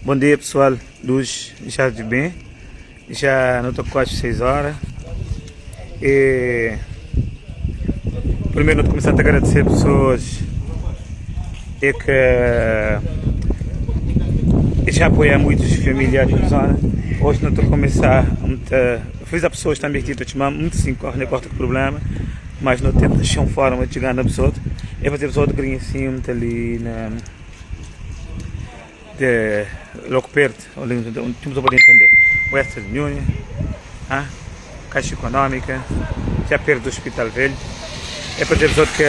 Bom dia pessoal, luz já de bem, já não estou quase 6 horas e primeiro não começar a agradecer pessoas e que já apoiam muitos familiares da zona. Hoje não estou a começar a fiz a pessoas também que te chamam muito sim, corre com problema, mas não tenta achar uma forma de chegar na pessoa, é fazer a pessoa de ganhar assim muito ali na de logo perto, onde temos a poder entender. Western Union, Caixa Económica, já perto do Hospital Velho. É para ter pessoas que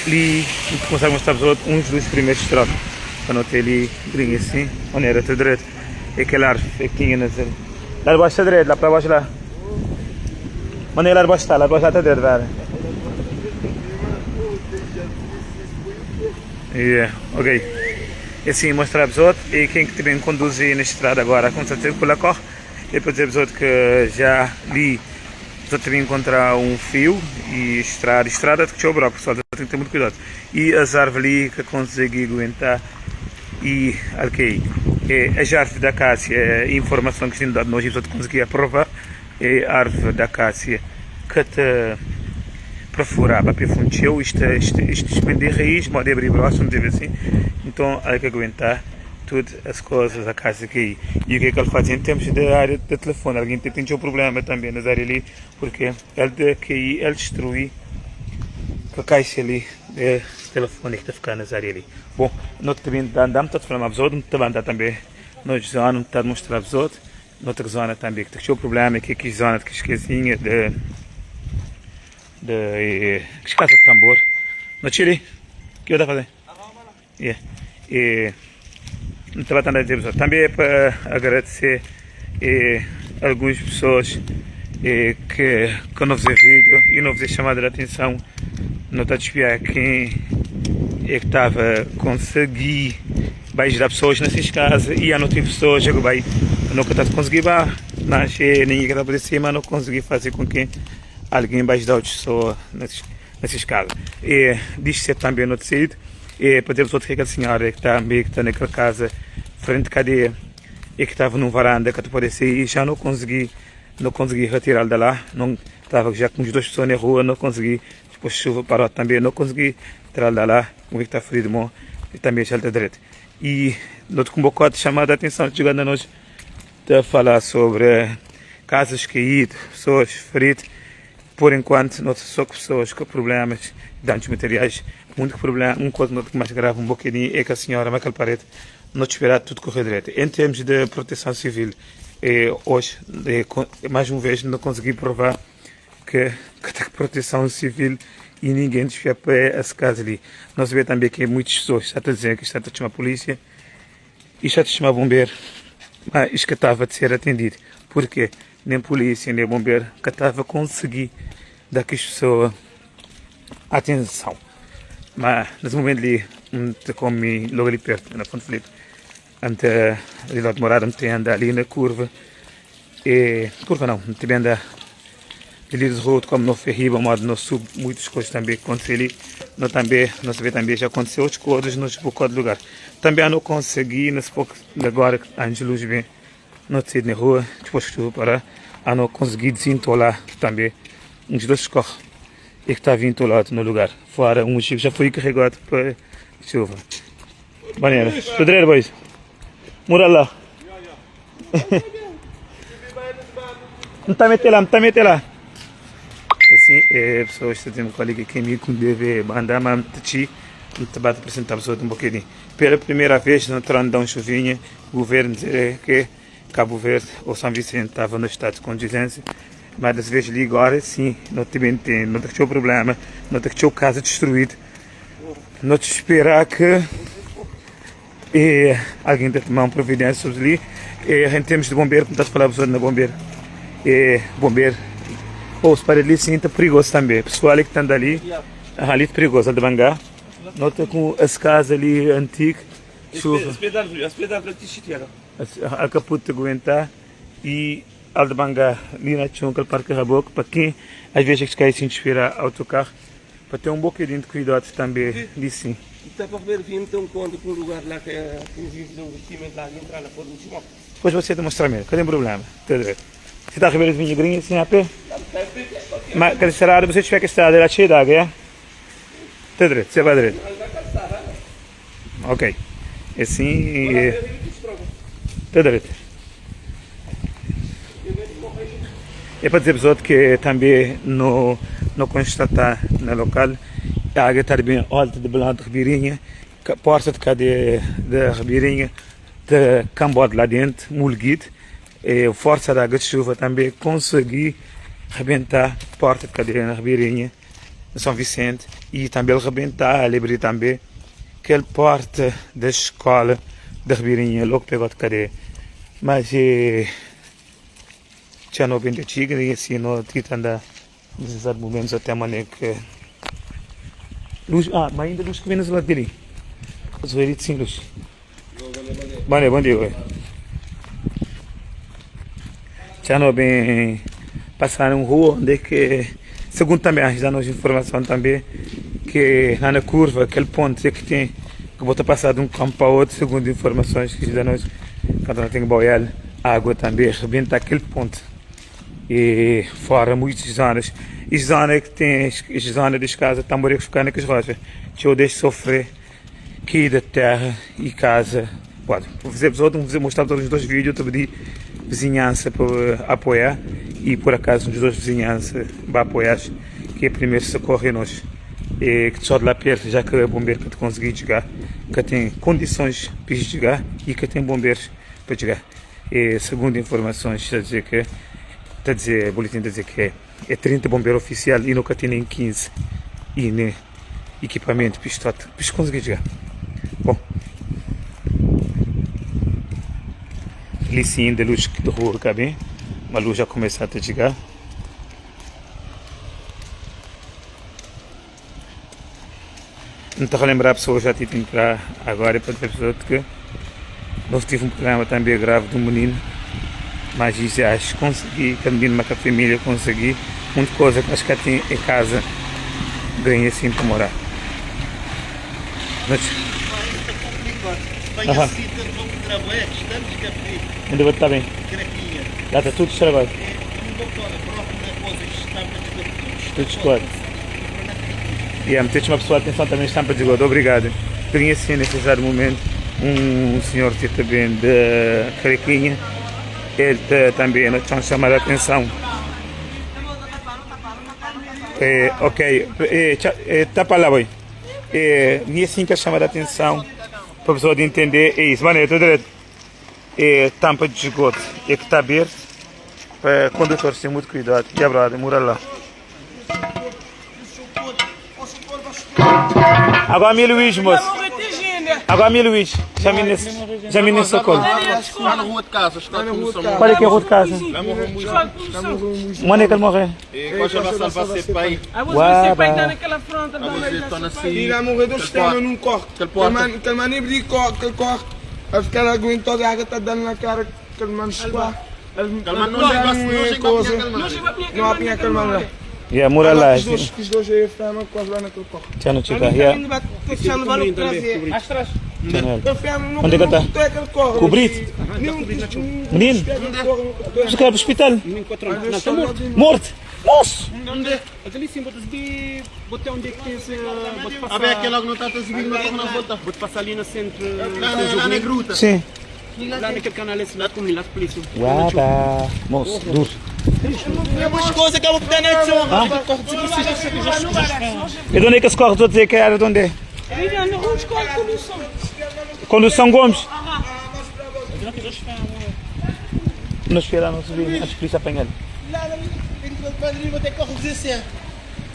ali começar a mostrar uns dos primeiros trocos. Para não ter ali gringo assim, onde era tudo direito. E aquele árvore que tinha na zona. Lá de baixo está direito, lá para baixo lá. Onde é lá de baixo está direito, velho. Yeah, ok. E assim mostrar a outros e quem que também conduz na estrada agora com certeza pela corre e para dizer aos que já ali também encontrar um fio e estrada que o broco, pessoal, tem que ter muito cuidado e as árvores ali que conseguem aguentar e ok, as árvores da acácia, a informação que tem dado nós e conseguir aprovar é a árvore da acácia que te para para funcionar isto expande raiz, pode abrir braço, não deve assim. Então há que aguentar todas as coisas a casa que aí. E o que é que ele faz em termos da área de telefone? Alguém tem um problema também nas áreas ali, porque ele que ele destrui a caixa ali de telefone que está ficando nas áreas ali. Bom, nós também andamos a falar mais outros, também também nós já não está a mostrar os outros, noutra zona também que tem um problema que aqui zona que esquecinha de casa de tambor. No Chile, o que eu estou a fazer? Também é para agradecer algumas pessoas que não fizeram vídeo e não fizeram chamada de atenção. Não está a desviar quem é que estava a conseguir ajudar pessoas nessas casas e há não tem pessoas que vai nunca está a conseguir mas ninguém que está por cima não conseguir fazer com que alguém vai ajudar outra pessoa nessas casas. E diz-se também no tecido, e para ter pessoa que aquela senhora que está naquela casa frente de cadeia e que estava num varanda que pode ser e já não consegui retirá-la de lá, não estava já com as duas pessoas na rua, não consegui, depois de chuva parou também, não consegui tirá-la de lá, o que está ferido bom, e também já está direito. E nós com um bocado de chamada a atenção, chegando a nós a falar sobre casas caídas, pessoas feridas. Por enquanto, não só com pessoas com problemas de danos materiais, muito problema, uma coisa mais grave, um bocadinho, é que a senhora, naquela parede, não esperar tudo correr direito. Em termos de proteção civil, hoje, mais uma vez, não consegui provar que tem proteção civil e ninguém desfia para essa casa ali. Nós vemos também que muitas pessoas estão a dizer que está a chamar a polícia e está a chamar bombeiro, mas isto que estava a ser atendido. Por quê? Nem polícia, nem bombeiro, que estava a conseguir dar que as pessoas atenção. Mas, nesse momento ali, como logo ali perto, na Fonte Filipe, ali lá de morada, me anda ali na curva, curva não, me anda ali de rua, como no ferriba, modo não sub, muitas coisas também acontecem ali, não também já aconteceu outras coisas nos bocado de lugar. Também não consegui, nesse pouco, agora, antes de luz bem, não saí na rua, depois que parar, não consegui desentolar também uns dois carros e que está vintolado no lugar. Fora um chico já foi carregado para chuva. Maneira, pedreiro, boys. Mura lá. Não está a meter lá, não está a meter lá. Assim, pessoas que têm um colega que me deve andar, mas não te bate apresentar a pessoa um bocadinho. Pela primeira vez, não terá de um chuvinha, o governo dizer que Cabo Verde ou São Vicente estava no estado de contingência, mas das vezes ali agora sim, não tem problema, não tem casa destruída, não te esperar que alguém tem que tomar uma providência sobre ali, em termos de bombeiro, como estás a falar na bombeiro, bombeiro, ou se para ali sim, está perigoso também, pessoal que está ali é perigoso, de Bangá, não está com as casas ali antigas, chuva. A caputa aguentar e Aldebanga ali na Tchunca, Parque Raboco, para quem às vezes cai sem esperar autocarro, para ter um bocadinho de cuidado também disso. Está para ver, vim ter um conto com um lugar lá que existe um investimento lá, entrar lá por um chão. Depois você demonstra mesmo, cadê o problema? Você está a Ribeira de Vinhagrinha assim a pé? Mas quer dizer, você tiver que estar lá cheia de água, é? Está direito, você vai direito. Ok. Assim. Está direito. É para dizer para os outros que também não constatar no local a água está bem alta de Belém de Ribeirinha, a porta de cadeia da Ribeirinha, de Cambode lá dentro, mulguido, e a força da água de chuva também consegui rebentar a porta de cadeia na Ribeirinha, em São Vicente, e também rebentar, abrir também aquela porta da escola da Ribeirinha, logo pegou de cadeia. Mas já não vem de tigre e assim não anda nesses momentos até a maneira que luz, mas ainda luz que vem nos lados dele. Os veritos sim, luz. Bom dia. Já não vem passar em rua onde é que, segundo também a gente dá-nos informação também, que lá na curva, aquele ponto é que tem, que bota passar de um campo para outro, segundo informações que dá-nos, quando não tem boial, a água também rebenta aquele ponto. E fora muitas zonas, e zonas que tem, as zonas das casas estão morrendo ficar nas rochas, que eu deixo sofrer, caída de terra e casa. Pode, vou mostrar todos os dois vídeos, eu pedi vizinhança para apoiar, e por acaso os dois vizinhança vai apoiar, que é primeiro socorro nós. E que só de lá perto, já que é bombeiro que te consegui chegar, que tem condições para chegar e que tem bombeiros para chegar. E segundo informações, está a dizer que o boletim está a dizer que é 30 bombeiros oficiais e nunca tem nem 15 e nem equipamento pistote para conseguir chegar. Bom, ali sim da luz de rua cá bem, a luz já começa a chegar. Não estou a lembrar a pessoa, já tive que entrar agora para dizer a pessoa que nós tive um programa também grave de um menino, mas isso acho que consegui, que a menina, com a família, consegui muita coisa que acho que tem em casa, ganhei assim para morar. Mas... Ainda vai estar bem. Já está tudo estragado. Tudo escuro. E meteste uma pessoa de atenção também estampa de esgoto. Obrigado. Tenho assim nesse exato momento um senhor que também da Cariquinha. Ele também não está chamando a atenção. Ok, está para lá, boy. E assim que chama a atenção para a pessoa de entender é isso. Mano, eu estou direto. Tampa de esgoto é que está aberto. Para condutores ter muito cuidado. E a brada, mora lá. Agora me Luís, moço. Agora me Luís. Já me nesse socorro. Lá na rua de casa. Qual é que é a rua de casa? Onde é que ele morreu? Coxa vai salvar ser pai. Você vai dar naquela fronta. E lá morreu do sistema num corre. Aquele mano nem corre, que corre. As caras aguentam a água, está dando na cara. Aquele mano escoar. Aquele mano não apinha aquele mano lá. Yeah, mora lá. Os dois aí ficam quase lá naquele corre. Já não checa. Yeah. Onde é que está? Cobrido. Menino? Você quer ir para o hospital? Morto? Moço! Ali sim, botei onde é que tem esse. A ver aquele logo não está subindo, não está na volta. Vou-te passar ali no centro. Lá na gruta. Sim. Lá naquele canal esse lado comigo, lá com a polícia. Guarda. Moço, duro. É umas coisas que eu vou botar na edição. E de onde é que escorre? Estou a dizer que era de onde é? Na rua escola, condução. Condução Gomes. Não espera, não subir. Antes que a polícia apanhar. Lá no padrinho vou ter que correr.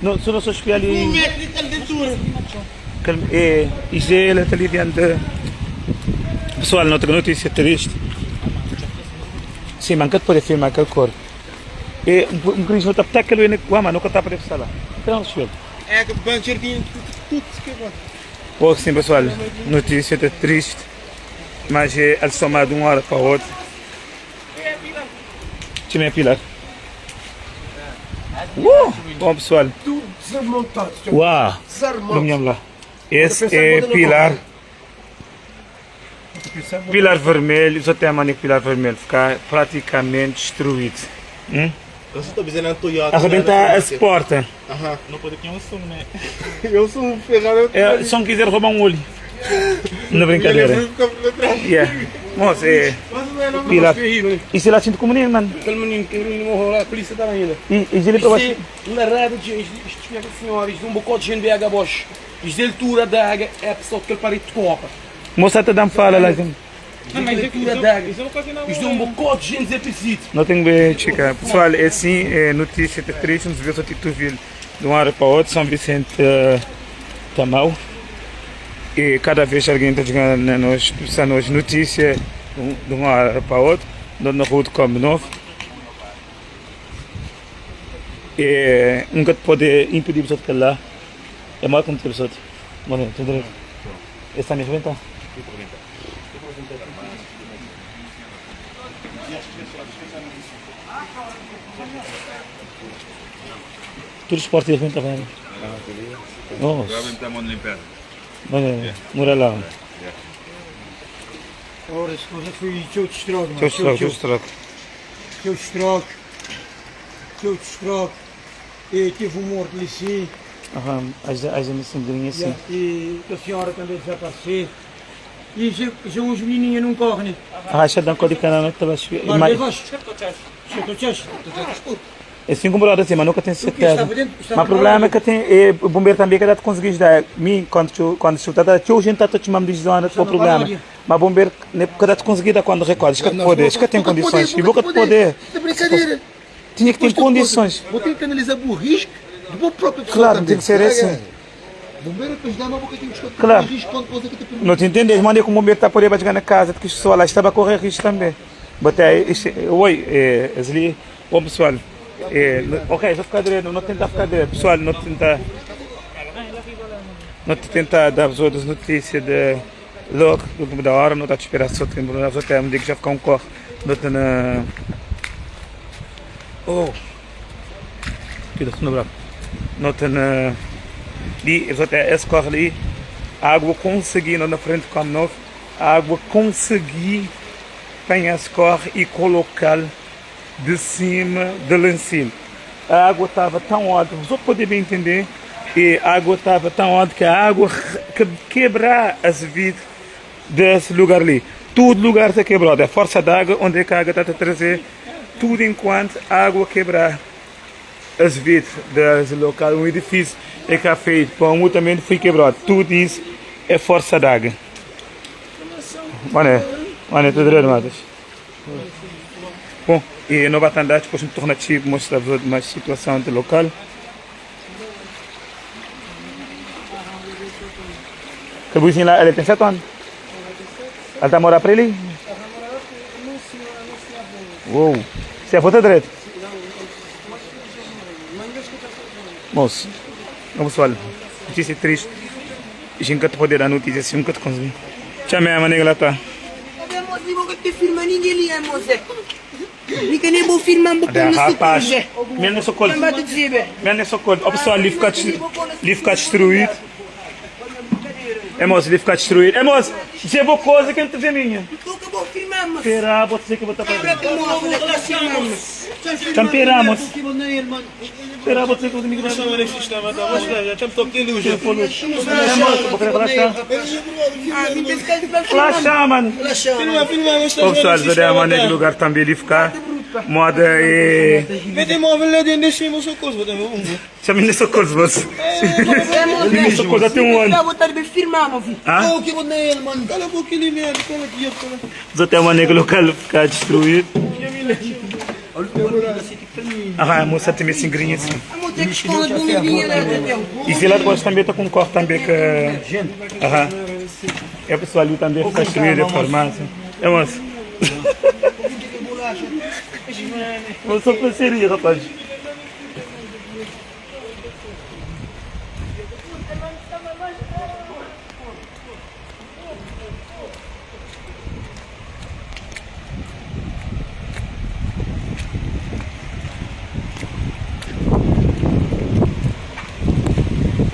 Não, se não sou espelho ali. 1 metro de altura. Isso é ele está ali diante. Pessoal, outra notícia triste. Sim, mas nunca pode filmar aquele corpo. E um gris não está até aquele no Guama, nunca está para falar lá. Então, espelho. É que o bancherdinho tudo se quebrou. Bom, sim, pessoal, notícia triste, mas é somado de uma hora para a outra. Time é Pilar. Bom pessoal, Tudo desmontado. uau, Desarmado. vamos lá. Esse é pilar vermelho, só tem a mania que pilar vermelho ficar praticamente destruído. Eu estou dizendo a Toyota. Arrebentar as portas. Não pode ter um som, né? Eu sou um ferrado. É, só não quiser roubar um olho. Na brincadeira. Yeah. Moço, é pilar. Isso é lá sinto como menino, mano. Aquele menino que morreu lá, a polícia está ainda. E ele para baixo. Isto na rádio, isto fica senhora, isto é um bocado de gente BH Bosch. Isto é a altura da água, é a pessoa que ele parede de copa. Moça, está dando fala lá. Não, mas isto é da água. Isto é um bocado de gente, é preciso. Não tenho bem, chica. Pessoal, é assim, é notícia de triste, nos vê só Tituville de uma hora para outra, São Vicente está mal. E cada vez alguém está chegando nas notícias de uma hora para outra, na rua de Campo Novo. E nunca te pode impedir pessoas de lá. É mal como ter pessoas. Mano, tu direito. Essa me arrebenta? Tudo esporte arrebenta bem. Nossa. Olha, mora lá. Ora, se você foi teu destroque, Teu estrago. teu destroque, e teve um morto ali sim, As assim. e a senhora também desapareceu. E já uns menininhos não correm, né? Acha da cor de canal que estava Mas vais, esse fica brother assim, mas nunca tem certeza. estava dentro, Mas estava o problema é que tem, o bombeiro também que dá de conseguir dar. Mim, quando chuta, tinha gente que te manda dizer o problema. Mas o bombeiro, que dá de conseguir dar quando recorda, acho que poder, acho que tem condições. E vou que poder. É brincadeira. Tinha que ter condições. Vou ter que analisar o risco do meu próprio pessoa Claro, também. tem que ser assim. Bombeiro depois dá uma boca de risco. Claro. Quando você que te permite. Não te entendes? Manda que o bombeiro está por aí para chegar na casa, porque a pessoa lá estava a correr risco também. Botei, oi, ali, bom pessoal. Ok, vou ficar direito, não tentar ficar direito. Pessoal, não tentar dar as outras notícias de logo, da hora, não está a esperar só tempo, não está a que já ficar um corre. Não está na. Oh! Cuidado, não bravo. Não está na. Ali, esse corre ali, a água consegui, na frente do Campo Novo, a água consegui apanhar esse corre e colocá-lo de cima de lá em cima. A água estava tão alta, você pode bem entender, e a água estava tão alta que a água quebrar as vidas desse lugar ali. Todo lugar está quebrado, é a força d'água onde é que a água está a trazer, tudo enquanto a água quebrar as vidas desse local, um edifício é que é feito, para um também foi quebrado, tudo isso é força d'água. Mano, tudo direito, Matas. Bom, e não vai andar, depois me torna tipo, mostrar mais situação do local. Que o vizinho lá, ele tem 7 anos? Ela está a morar para ele? Uou, você é voto direito? Moço, vamos falar, notícia triste. A gente nunca te pode dar notícia assim, nunca te consegui. Tchau, minha maneira lá está. Ninguém nem vou filmar um pouquinho no Rapaz, socorro. mesmo socorro. Não vai te dizer, Mesmo socorro. O pessoal ali fica destruído. É moço, ele fica destruído. É moço, se é boa coisa que ele te vê minha. tu que vou filmar, moço. Espera, vou dizer que eu vou estar fazendo. Relacionamos. Espera, moço. Espera, vou dizer que eu vou me gravar. É moço, vou querer relaxar. Ah, me pensa que ele vai Relaxar, mano. O pessoal, já a maneira do lugar também ele ficar. Moda e. Vede móvel lá dentro, deixa eu socorro, vou dar um. Chama de socorro, moço. Ele socorro até um ano. Eu vou estar bem filmar, meu filho. Ah? O que vou dar ele, mano? Cala a boca, ele mesmo, cala aqui, cala. Já tem uma maneira do local ficar destruído. Ah, a moça tem esse grinho assim. Vamos ter que esconder bonzinha, né, entendeu? E se lá depois também está com um corte também que. Aham. É o pessoal ali também fica destruído, deformado. É moço. Eu sou parceria, rapaz.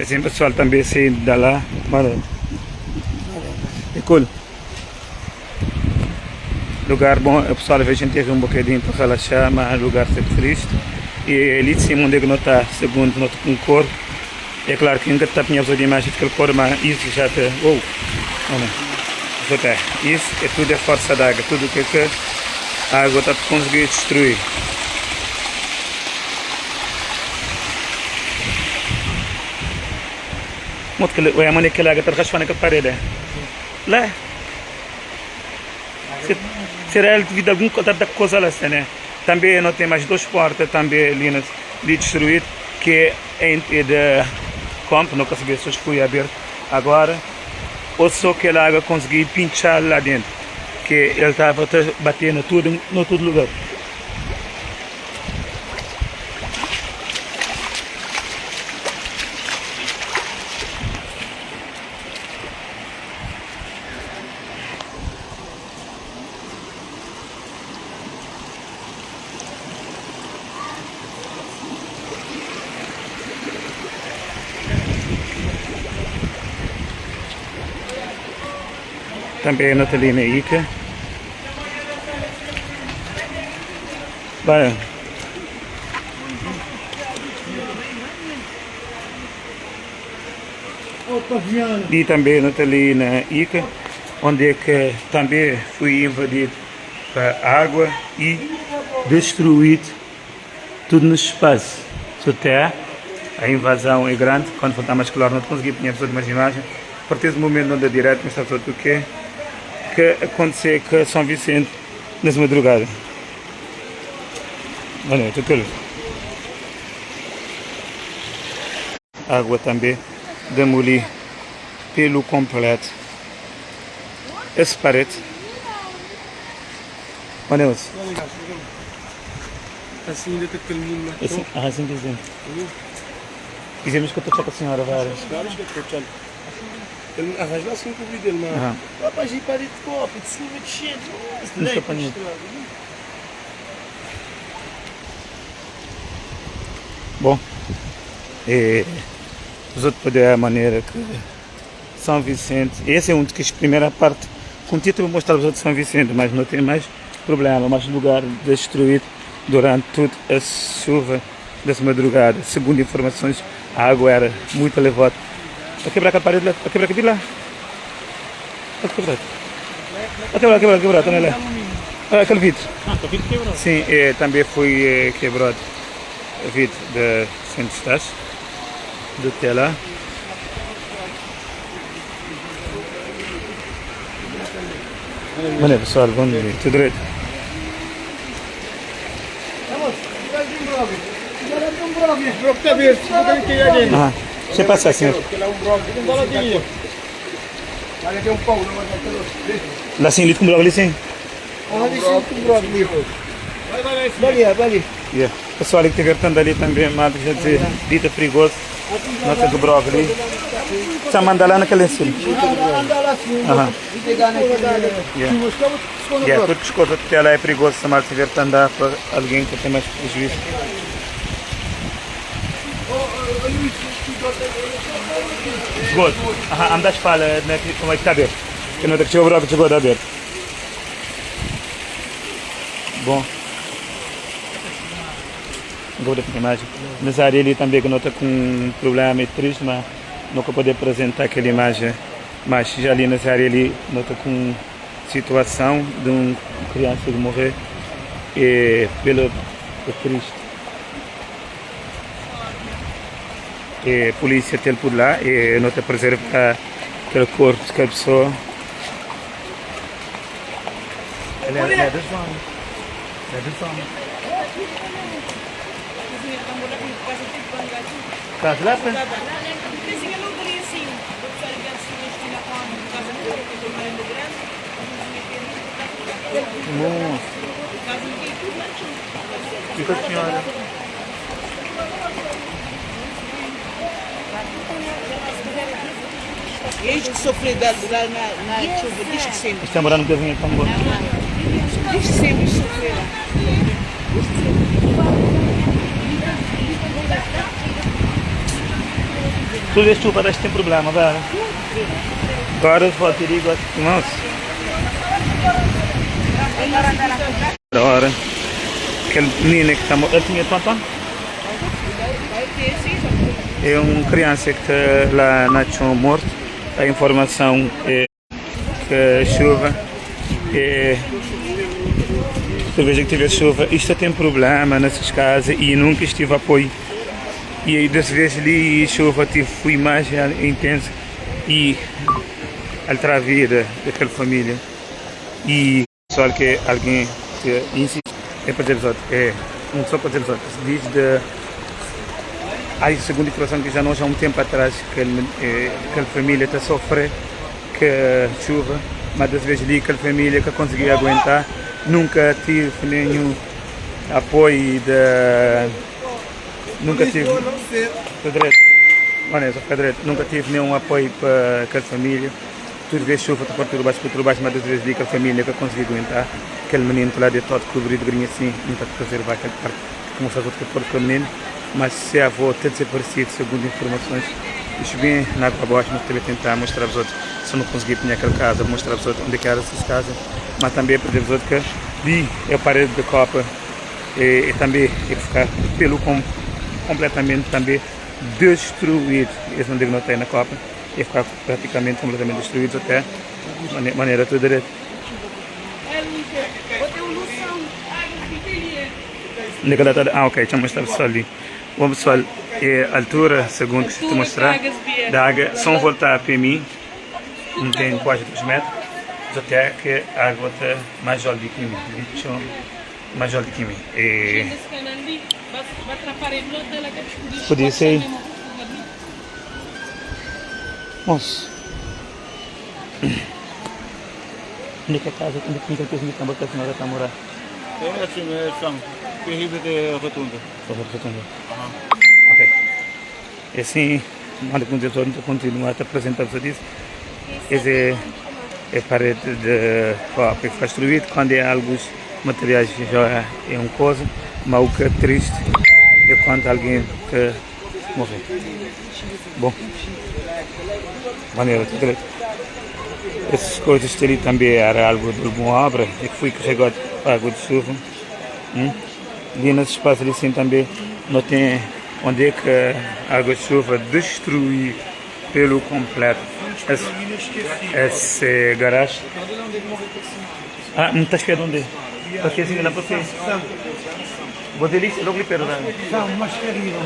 Assim, pessoal também saindo de lá. Mano, é cool. Lugar bom, o pessoal às vezes a gente teve um bocadinho para relaxar, mas lugar sempre triste. E ali de cima onde não está, segundo nosso cor, é claro que nunca está a de imagem daquele cor, mas isso já está. Oh, olha, isso é tudo é força d'água, tudo que a água está a conseguir destruir. Muito que a maneira que a água está raspando aquela parede. Lá. Será devido a alguma coisa lá, né? Também não tem mais duas portas também ali destruídas que é de campo, não consegui se foi aberto agora. Ou só que a água conseguiu pinchar lá dentro, que ele estava batendo tudo em todo lugar. Também a Natalina Ica. Bem, e também a Natalina Ica, onde é que também foi invadido a água e destruído tudo no espaço. Até a invasão é grande, quando falta mais claro não consegui pinhar mais imagens. A partir do momento onde é direto, mas está tudo o que aconteceu com São Vicente nessa madrugada. Olha, tudo. Água também demoliu pelo completo esse parede. Olha isso. Assim ainda tem aquele mundo lá. Assim dizendo. Dizemos que eu estou com a senhora várias. Vários que eu estou. Ele arranja assim com o vídeo dele, mano. Rapaz, de parede de copo, de cima de cheio. Nos capanhetes. Bom, os outros poderes a maneira que São Vicente, esse é um que a primeira parte, com o título mostrar os outros São Vicente, mas não tem mais problema, mais lugar destruído durante toda a chuva dessa madrugada. Segundo informações, a água era muito elevada. A quebrar aquela parede lá, a quebrar aquilo lá. A quebrar, também lá. Aquele vidro. O vidro quebrou. Sim, também foi quebrado o vidro de Centro Estácio, do tela. Olha pessoal, bom dia, tudo direito. Deixa eu passar, senhor. Olha, tem um pão, Lá sim, litro com brogo ali sim. Vai. Yeah. Pessoal que estiver estando ali também, mas já dizer, dita perigoso, nota do brogo ali. Está mandando lá naquele ensino. Aham. Yeah, tudo que escuta até lá é perigoso, se mal estiver a andar para alguém que tem mais prejuízo. Esgoto. Anda a espalha, como é que está aberto. Que não é que chegou o brogo, chegou a aberto. Bom. Agora tem imagem. Nessa área ali também que nota com um problema é triste, mas nunca poder apresentar aquela imagem. Mas já ali nessa área ali nota com situação de uma criança que morreu e pelo triste. E a polícia tem por lá e nota preservar aquele corpo de cada pessoa. Ele é dos homens. É dos homens. Casa lá, pá? Nossa. Fica a senhora. Eles que sofreram lá na chuva, diz que sempre. Está morando no casinho tão bom. Diz que sempre sofreram. Tudo isso chuva tem problema, velho. Agora vou ter igual nossa. Agora, aquele menino que está morto, ele tinha tanto? É uma criança que está lá na chão morto. A informação é que a chuva é. Toda vez que tiver chuva, isto tem problema nessas casas e nunca estive apoio. E aí, dessa vez ali, a chuva foi mais intensa e altera a vida daquela família. E só que alguém insiste em fazer os outros. Não só fazer os outros. Diz de. Há a segunda informação que já nós há um tempo atrás que aquela família está a sofrer que chuva, mas das vezes ali aquela família que conseguia aguentar nunca tive nenhum apoio nunca tive nunca tive nenhum apoio para aquela família. Tudo vez chuva está por tudo baixo, mas das vezes ali aquela família que conseguia aguentar aquele menino lá de todo cobrido de grinha assim, não está a fazer vai aquele parte como faz outro por aquele menino. Mas se a avó tem desaparecido, segundo informações, isto bem na água abaixo, mas também tentar mostrar-vos outros, se eu não conseguir pinhar aquela casa, mostrar-vos outros onde é que era essas casas, mas também para dizer-vos outros que ali é a parede da copa e também é ficar pelo completamente também destruído, eles não devem notar na copa, é ficar praticamente completamente destruídos até de maneira toda direita. Ok, deixa eu mostrar só ali. Bom pessoal, a altura, segundo que te mostrar, da água, só voltar para mim, não tem quase 2 metros, até que a água está mais alta que mim, mais alta que mim. Podia ser. Nossa. Onde é que a casa, onde é que a senhora está a morar? É assim, são terrível de rotunda. Rotunda. Ok. E assim, manda com Deus, continuar a apresentar-vos disso. Essa é a parede de copa que foi construída. Quando é alguns materiais já é uma coisa, mas o que é triste é quando alguém que morreu. Bom, maneira de direito. Essas coisas ali também era algo de alguma obra e que foi carregado para água de chuva. Ali nesse espaço ali sim também não tem onde é que a água de chuva destrui pelo completo essa garagem. Ah, não está esperando onde? Porque assim não pode ser. Vou dizer isso, logo lhe perdo. São umas queridas.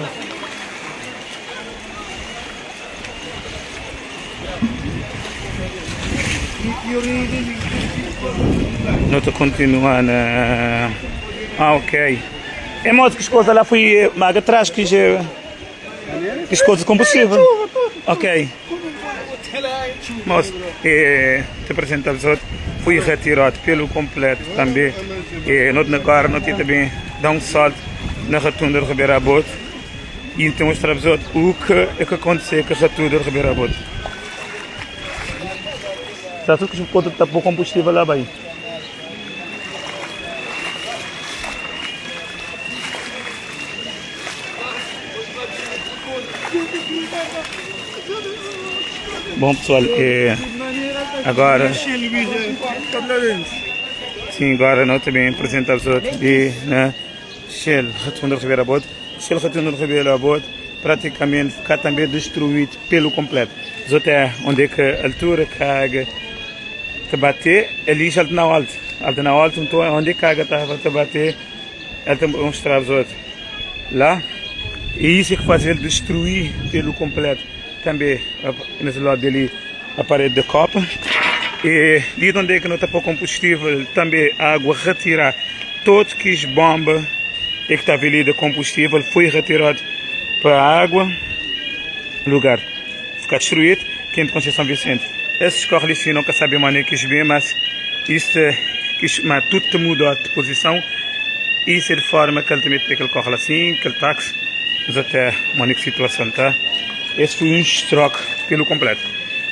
Não estou continuando. Ok. É modo que as coisas lá foi mais atrás que as coisas de combustível. Ok. Mas te apresentamos outro. Fui retirado pelo completo também. Não agora não tinha também dar um salto na rotunda de Ribeira Bote. E então mostramos outro o que aconteceu com a rotunda de Ribeira Bote. Está tudo que pode estar por combustível lá bem. Bom pessoal, agora sim, agora nós também apresentamos outro de Shell Rotunda de Ribeira Bote. Shell Rotunda de Ribeira Bote praticamente ficar também destruído pelo completo. Até onde é que a altura que a água te bater, ali já está na alta, então onde é que a água estava a bater, ela te mostrar os outros lá, e isso é que faz ele destruir pelo completo também nesse lado dele a parede da copa. E ali onde é que não está para combustível também a água retirar todas as bombas que estava ali de combustível foi retirado para a água, lugar ficar destruído, que é de Conceição Vicente. Esses corres ali nunca sabem maneira que bem, mas isto mas tudo mudou de posição. Isso é de forma que ele também tem aquele corre assim, aquele táxi, mas até maneira que situação tá. Esse foi um estroque pelo completo.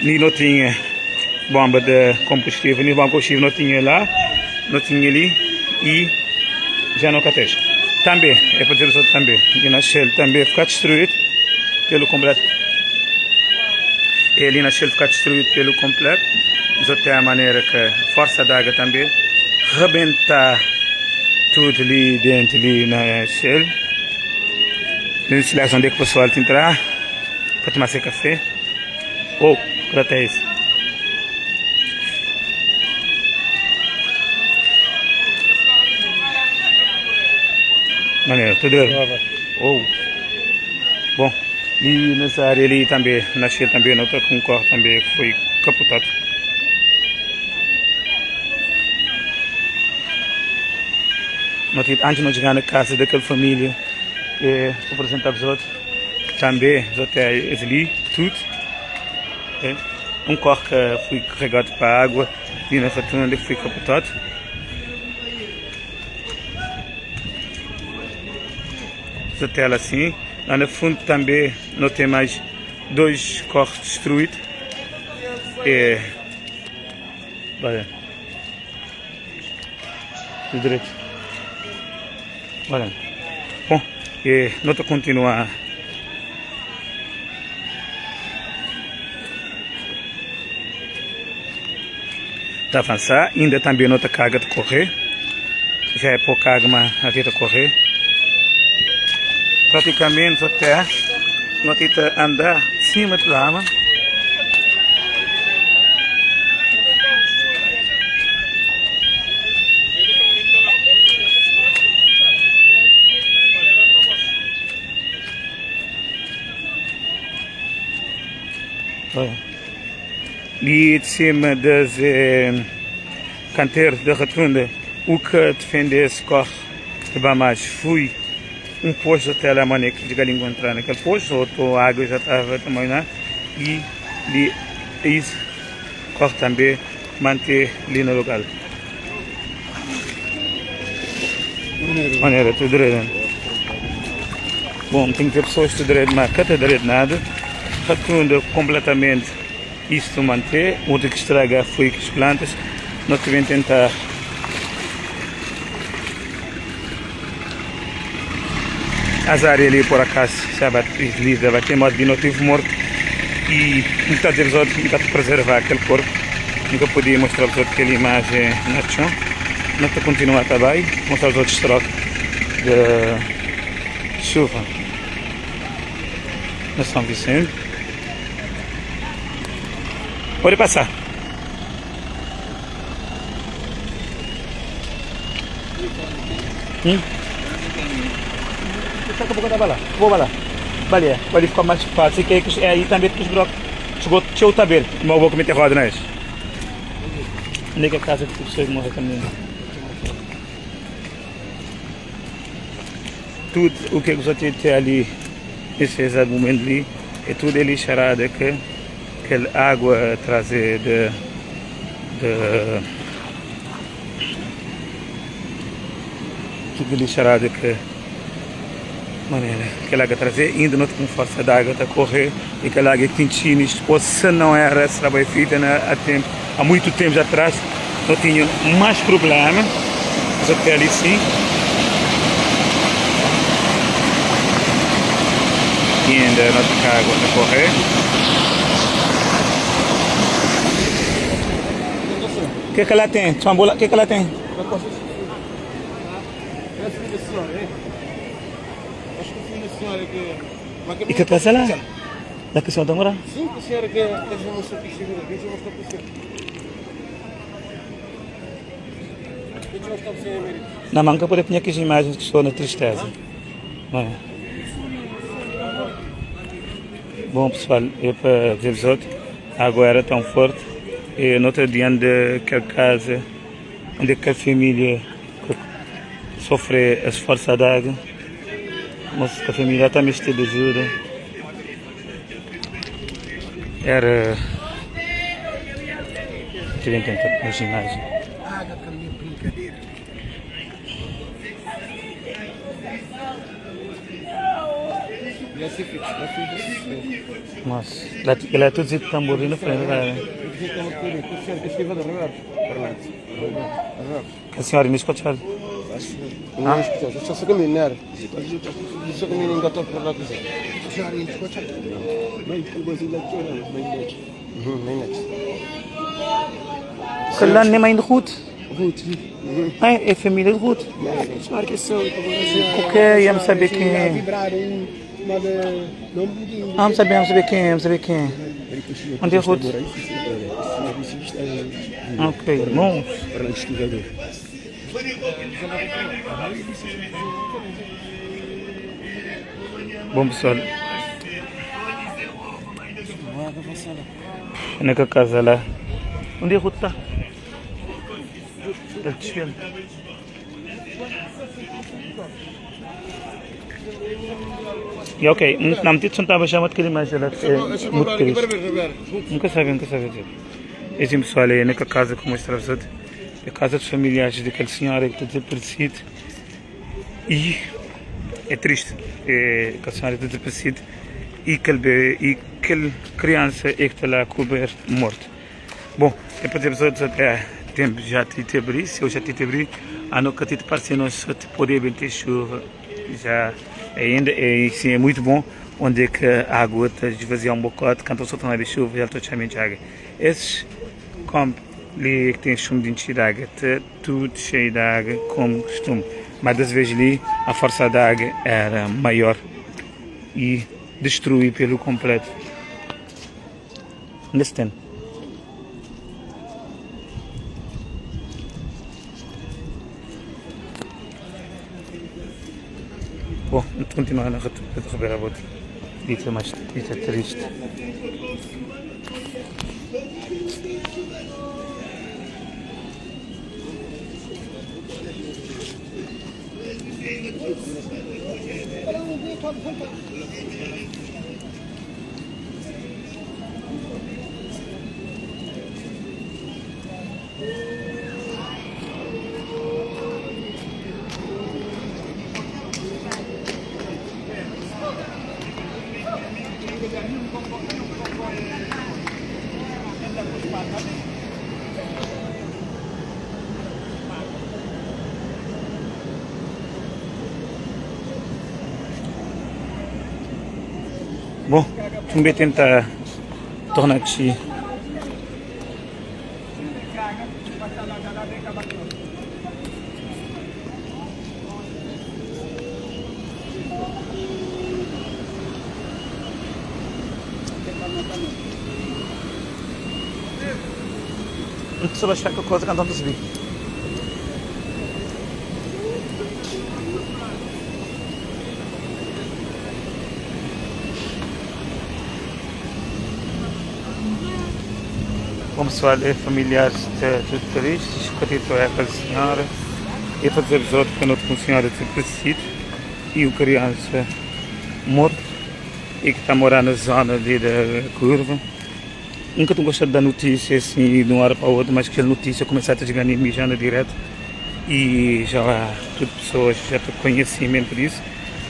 Nem não tinha bomba de combustível, nem bomba de combustível não tinha lá, não tinha ali e já não catei. Também, é para dizer os outros também, e na Shell também ficar destruído pelo completo. E ali nasceu ficar destruído pelo completo. Mas até a maneira que a força d'água também rebenta tudo ali dentro ali na Shell. Nesse lugar onde é que o pessoal entrar para tomar seu café. Oh, que até isso. Maneiro, tudo bem? Oh. Bom, e nessa área ali também, na Shell também, nota que um carro também foi capotado. Antes de não chegar na casa daquela família, apresentar os outros, também os hotéis ali, tudo. Um carro que foi carregado para a água e na fatunda foi capotado. Os hotéis assim. Lá no fundo também não tem mais 2 carros destruídos. Olha. Do direito. Olha. Bom, nota continuar. Está a avançar, ainda também nota carga de correr. Já é pouca água, mas a tenta correr. Praticamente até nota andar de cima de lama. Ali de cima das canteiros da rotunda, o que defende esse carro de Bamas foi um posto até lá, maneira que de galinha entrar naquele posto, ou a água já estava também lá, e isso o carro também manter ali no local. Maneira, tudo direito. Bom, tem que ter pessoas tudo direito, mas não tem direito nada. Rotunda completamente isto manter, outro que estraga foi que as plantas, nós devemos tentar as áreas ali por acaso já desliza, vai ter mais de motivo morto e muitas vezes outros tentar preservar aquele corpo, nunca podia mostrar os outros aquela imagem na chão, nós vamos continuar também, mostrar os outros trocos de chuva na São Vicente. Pode passar. Deixa eu botar lá. Vou lá. Vale, pode ficar mais fácil. Que é aí também que os blocos chegou o tabelo. Mas vou cometer roda, não é? Nem que a casa que você morre também. Tudo o que você tem ali nesse exato momento ali é tudo ali charada que aquela água trazer de tudo lixarado que maneira aquela água trazer ainda não com força d'água a correr e aquela água que tinha isto se não era esse trabalho feito há muito tempo atrás não tinha mais problema mas até ali sim e ainda não tem água a correr. O que ela tem? O que ela tem? E que passa lá? Da que a senhora está morando? Sim, a senhora que não sei o que chega aqui, eu vou mostrar para você. Na manca pode ter aqui as imagens que estão na tristeza. Não é? Bom pessoal, é para dizer os outros, a água era tão forte e no outro dia daquela casa onde aquela família sofre as forças da água, mas a família também está de ajuda. Era... Deixa eu tentar nas imagens. Água também brincadeira. E assim fica, Nossa, ela é tudo de tamborim na frente, né? A senhora ainda escuta? não escuta, só se caminhar. Só caminhar em gato para lá coisa. كلها مين de Ruth? É família de Ruth. Ok, vamos saber quem é. Vamos saber quem é. Onde é Ruth? Ok, irmãos. Bom pessoal. Naquela casa lá. Onde é Ruth está? Está descendo. E ok, na medida que estava chamado de mais ela é muito triste. Nunca sabe dizer. Esse pessoal é naquela casa que mostrava a casa dos familiares daquela senhora que está desaparecida. E é triste, aquela senhora está desaparecida e aquela criança é que está lá coberta, morta. Bom, é para dizer até tempo já te abrir, se eu já te abrir, a não que te parecer nós poder ter chuva, já ainda sim, é muito bom, onde é que a água está esvaziar um bocado, quando eu estou na chuva, já estou chamando de água. Esses campos ali que tem chumbo de água, está tudo cheio de água, como costume. Mas das vezes ali, a força da água era maior e destruiu pelo completo. Understand? Bom, vamos continuar na rota de Ribeira Bote. Dita mais dita triste. Bom, vamos tentar tornar aqui. Não precisa baixar que a coisa cantando subir. Como pessoal, é familiares de turistas, que é aquela senhora, e para dizer episódio que a noite com a senhora desaparecida e o criança morto e que está a morar na zona ali da curva. Nunca estou gostado da notícia assim de uma hora para a outra, mas que a notícia começou a chegar em mim já na direta e já há tudo pessoas já têm conhecimento disso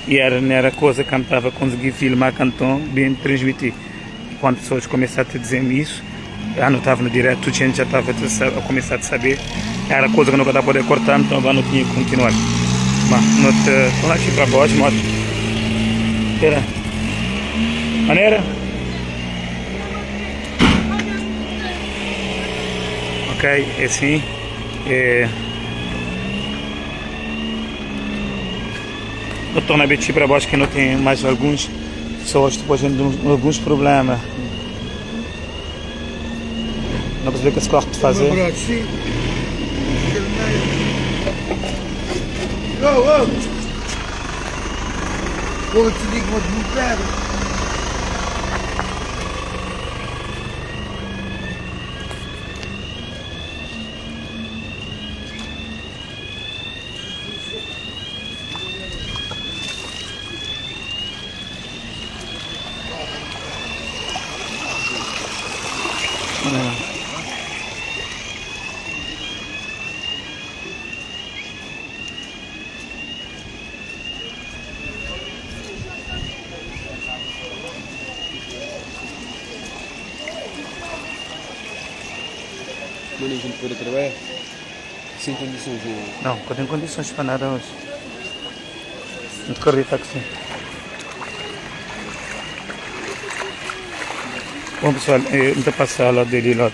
e não era coisa que eu estava a conseguir filmar canton bem transmitir. Quando pessoas começaram a dizer isso, eu não estava no direto, a gente já estava a começar a saber, era coisa que eu não estava a poder cortar, então eu não tinha que continuar. Mas estou aqui para baixo, moto. Espera. Maneira? Ok, é assim. Eu estou na BT para baixo que não tem mais alguns pessoas depois tendo alguns problemas. Não percebi o que esse carro te fazer. Vou te dizer que vou te mostrar. sem condições. Não, eu tenho condições para nada hoje. Não te acredito que sim. Bom pessoal, vamos passar lá dele lá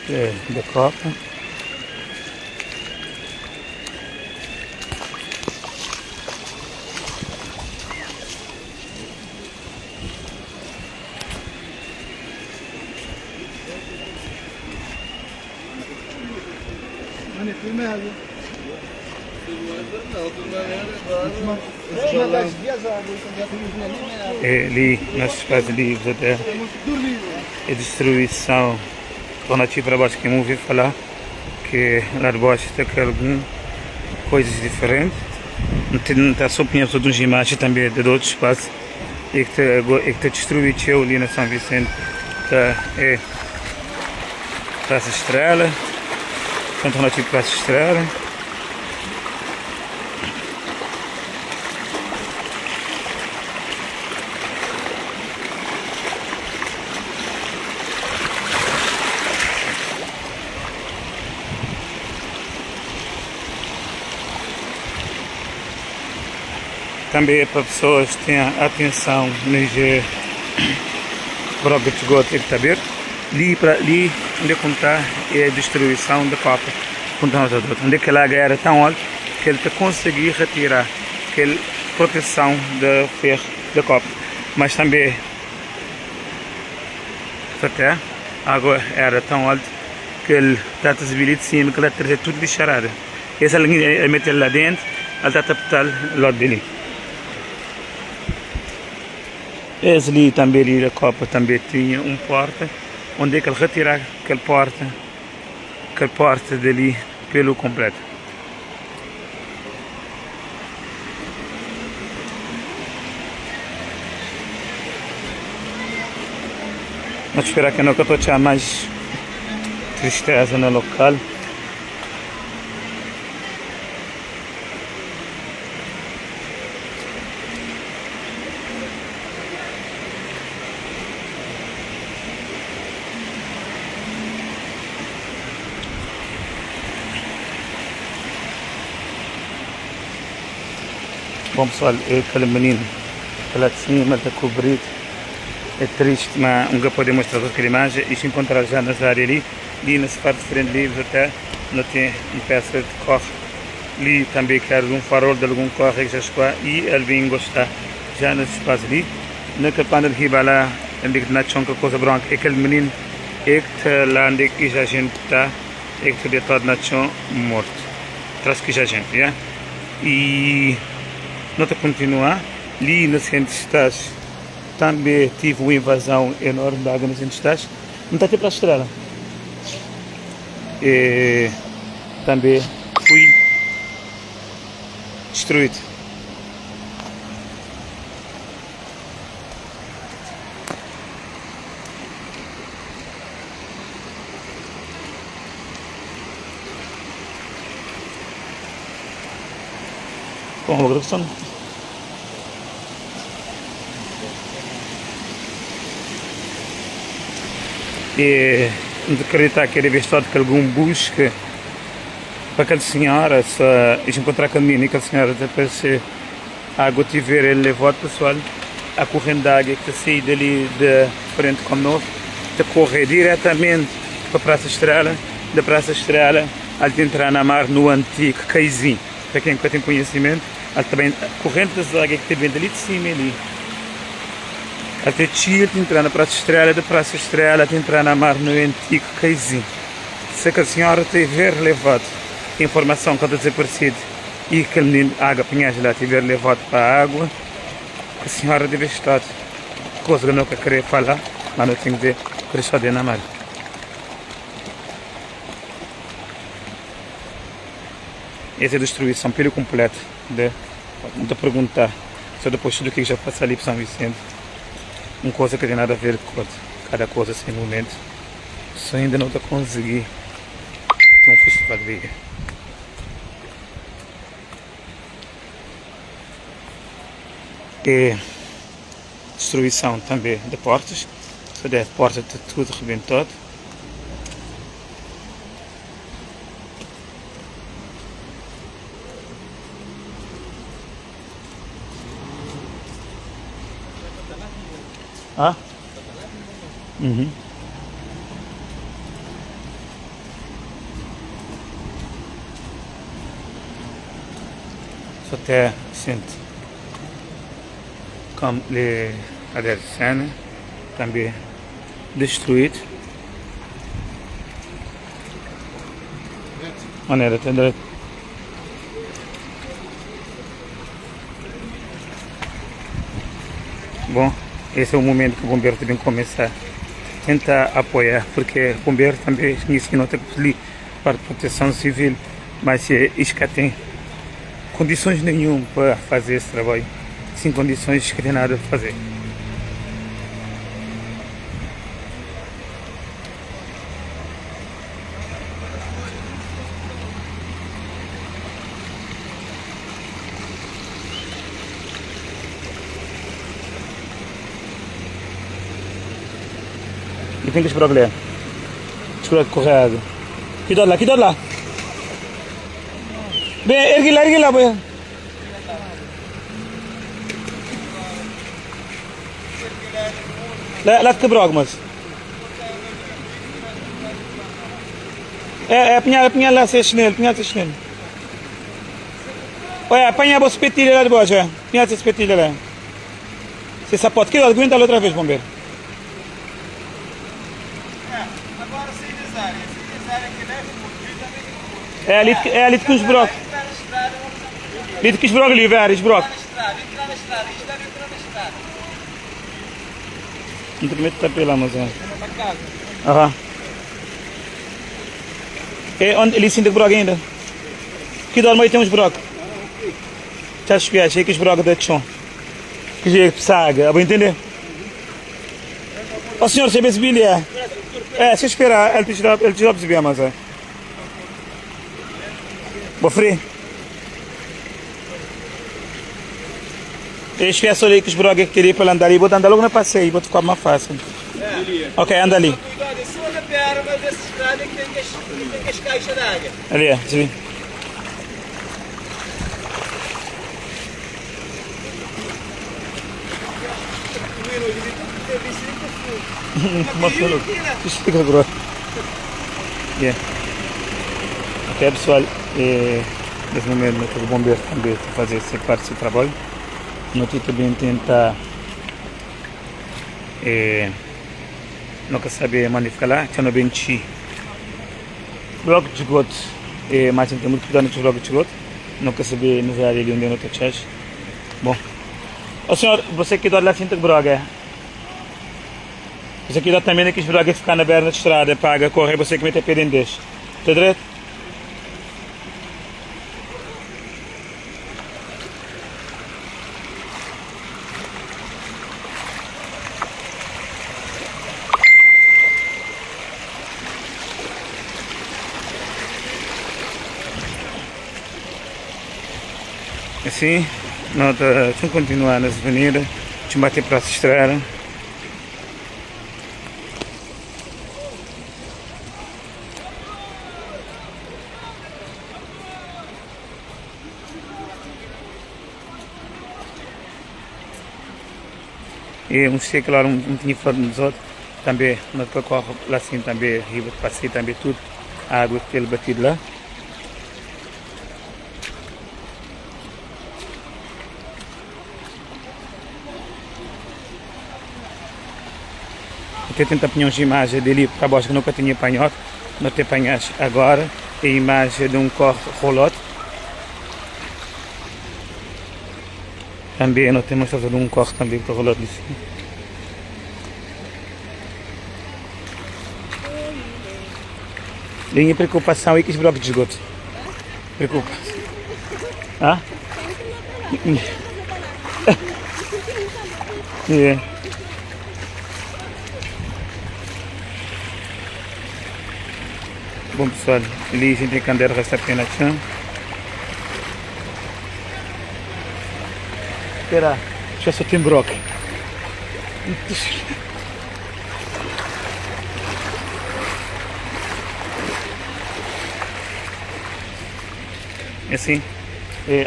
da Copa. Ali, nós fazemos livros até a destruição tornativa para baixo que eu ouvi falar que lá de baixo tem algumas coisas diferentes. Não está só opinião sobre as imagens também de outros espaços e que está destruído ali na São Vicente. É Praça Estrela, alternativa Praça Estrela. Também para pessoas que têm atenção no próprio esgoto que está aberto. Ali onde contar é a destruição da Copa. Onde aquela água era tão alta que ele conseguiu retirar aquela proteção da ferro da Copa. Mas também até a água era tão alta que ele está a subir de cima, que ele está tudo de charada. Essa linha meter lá dentro, ele está a tapar o lado dele. Esse ali também ali a Copa também tinha um porta onde é que ele retirar aquele porta dali pelo completo. Vamos esperar que não estou a mais tristeza no local. Bom pessoal, aquele menino lá de cima está cobrido, é triste, mas nunca pode mostrar toda aquela imagem. E se encontrar já nas áreas ali nas partes diferentes livros até, não tem uma peça de corre, ali também quero um farol de algum corre que já está, e ele vem gostar já nesse espaço ali, na capana de riba lá, onde que na chonca coisa branca, é aquele menino, é que está lá onde que já a gente está, é que está todo na chão morto, traz que já a gente, yeah? E não está a continuar, ali no centro de Estás também tive uma invasão enorme de água no centro de Estás, não está até para a estrela. E também fui destruído. Com a gravação. E de acreditar que era vestido que algum busca para aquela senhora, se encontrar com a menina e aquela senhora depois a água tiver ele levado pessoal, a corrente de água que sai dali de frente como nós, de correr diretamente para a Praça Estrela, da Praça Estrela, de entrar na mar no antigo Caizinho, para quem tem conhecimento, também a corrente das águas que vem dali de cima ali. Até Chile, entrar na Praça Estrela, da Praça Estrela, entrar na mar no antigo Caizinho. Se a senhora tiver levado a informação que está desaparecida e que a água pinhagem lá tiver levado para a água, a senhora deve estar, coisa que eu não quero falar, mas não tenho que ver, por isso na mar. Essa é a destruição pelo completo. De perguntar se depois tudo que já passa ali para São Vicente, uma coisa que tem nada a ver com cada coisa sem momento, só ainda não está conseguindo ter um festival de vida. E destruição também de portas, a porta está tudo arrebentado. Ah? Uhum. Até sente comme les adversaires também destruído. Maneira, tem direito. Bom, esse é o momento que o bombeiro também começa a tentar apoiar, porque o bombeiro também disse que não tem ali para proteção civil, mas isso que tem condições nenhuma para fazer esse trabalho, sem condições que tem nada para fazer. E tem que esperar o Espera correr. Cuidado lá, cuidado lá. Bem, ergue lá, boia. Lá quebrou algumas. Apanhar lá sem chinelo, Olha, apanha a espetilha lá de baixo, apanha essa espetilha lá. Se sapato, cuidado, aguenta lá outra vez, bombeiro. Agora sem desária que leva É ali que uns brocos. Ali que os brocos ali, velho, os brocos. entrar na estrada, isto deve entrar na estrada. Não te meto pela mas é. Para casa. Aham. É onde ele sente broco ainda. Que dorme aí tem uns brocos. Já espiar, achei que os brocos de chão. Que jeito saga, vou entender? Ó senhor, você vê esse bilhete? Se esperar, ele te dá perceber, mas é. Vou frio. Eu esqueço ali que os brocos que queria para andar ali, vou andar logo no passeio, vou ficar mais fácil. Ok, anda ali. Cuidado, é só na perna dessa estrada que tem as caixas d'água. Ali, sim. Fica grosso. Ok, pessoal, nesse momento o bombeiro também está fazer essa parte do seu trabalho. Nós também tenta nunca saber magnificar lá, tinha no benchi bloco de esgoto, mas tem muito cuidado nos blocos de esgoto, nunca saber nos áreas ali onde eu não estou. Bom, o senhor, você que dá lá cinta de broga, você que dá também que os brogas ficam na beira da estrada, paga, corre, você que mete a pé dentro deste, está direito? Assim, nós vamos continuar nas avenidas, vamos bater para a estrada. E um sei que lá não tinha falado nos outros, também, nós corre lá assim também, riba de passeio também tudo, a água que ele batido lá. Até tentar apanhar umas imagens dele para baixo que nunca tinha apanhado, não tem apanhado agora, a imagem de um corpo rolote. Também não tem mostrado de um corpo também que rolou ali. Tem preocupação aí que os blocos de esgoto. Preocupa. Ah? É. Bom pessoal, ali a gente tem que andar o resto apenas. Espera, já só tem broco. Assim,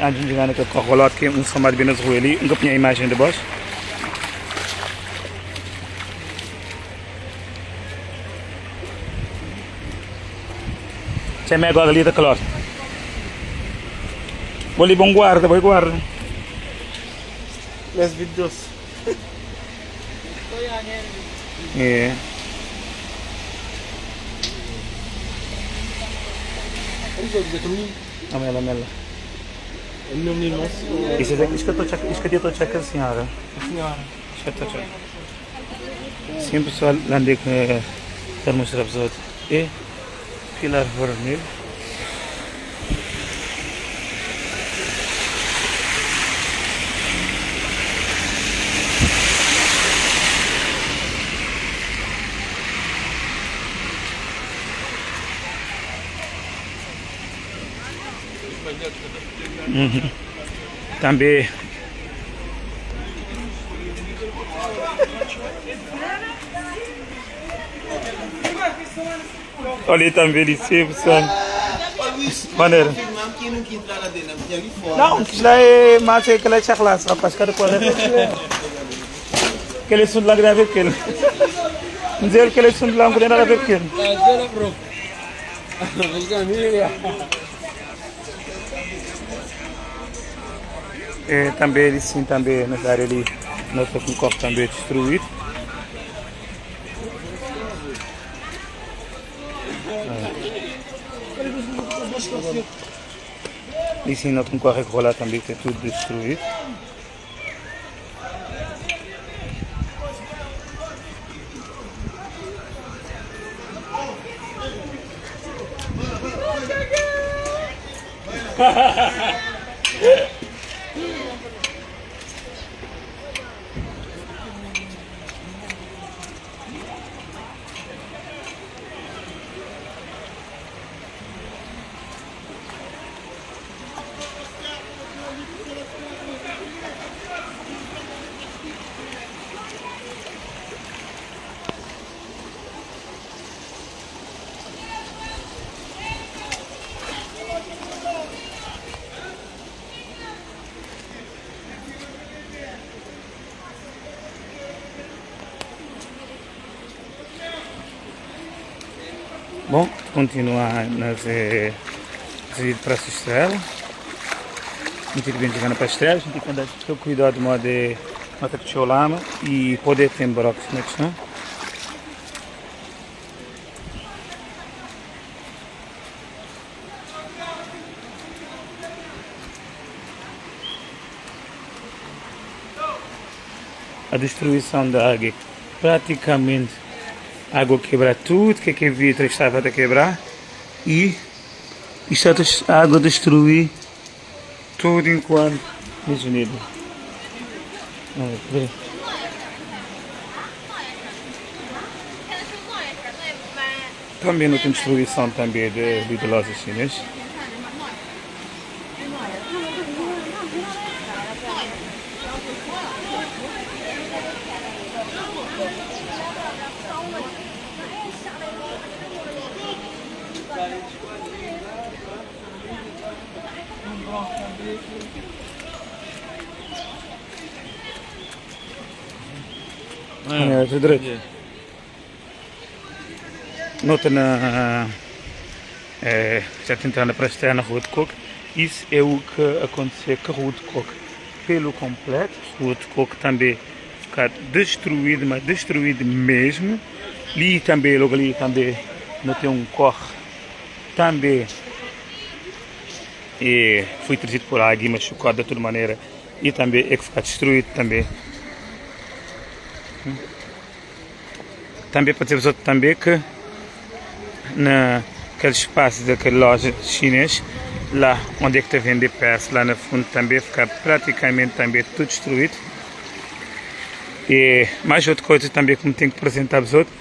antes de chegar naquele corrolote que um somado bem nas ruas ali, nunca tinha a imagem de baixo. C'è me agora ali da calor. Vou ali bom guarda, vou guarda. Les vídeos. É. Amela, amela. Meu menino, Isso que eu estou checando, senhora. senhora. Isso que eu estou checando. Sim, pessoal, lá andei com a mostrar para os outros. E pilar vermelho. Também olha também ali, pessoal. Maneiro. Não, que lá é mais que lá é chaclas, rapaz, cada qual é. Que eles são lá grave que ele. Dizer que eles são lá grave que ele. É, também ele sim, também nessa área ali, nota que o corpo também é destruído. E sim, nota que o corpo rolar também que é tudo destruído. Bom, continuar nas para a estrela. Não tem que bem chegar para a estrela, a gente tem que andar com cuidado de modo de matar o lama e poder ter barocos, não? A destruição da água, praticamente a água quebra tudo que a vidro estava a quebrar e está a água destruir tudo enquanto desunido. Também não tem destruição também de lojas chinesas. Tudo direito. Nota na já tentando para estar na Rua de Coque. Isso é o que aconteceu com a Rua de Coque pelo completo. A Rua de Coque também ficar destruída, mas destruída mesmo. Ali também, logo ali também não tem um corre também e foi trazido por água e machucado de toda maneira e também é que fica destruído também. Também pode dizer também que naquele espaço daquela loja chinesa, lá onde é que está vender peças, lá no fundo também fica praticamente também tudo destruído. E mais outra coisa também como tenho que apresentar aos outros,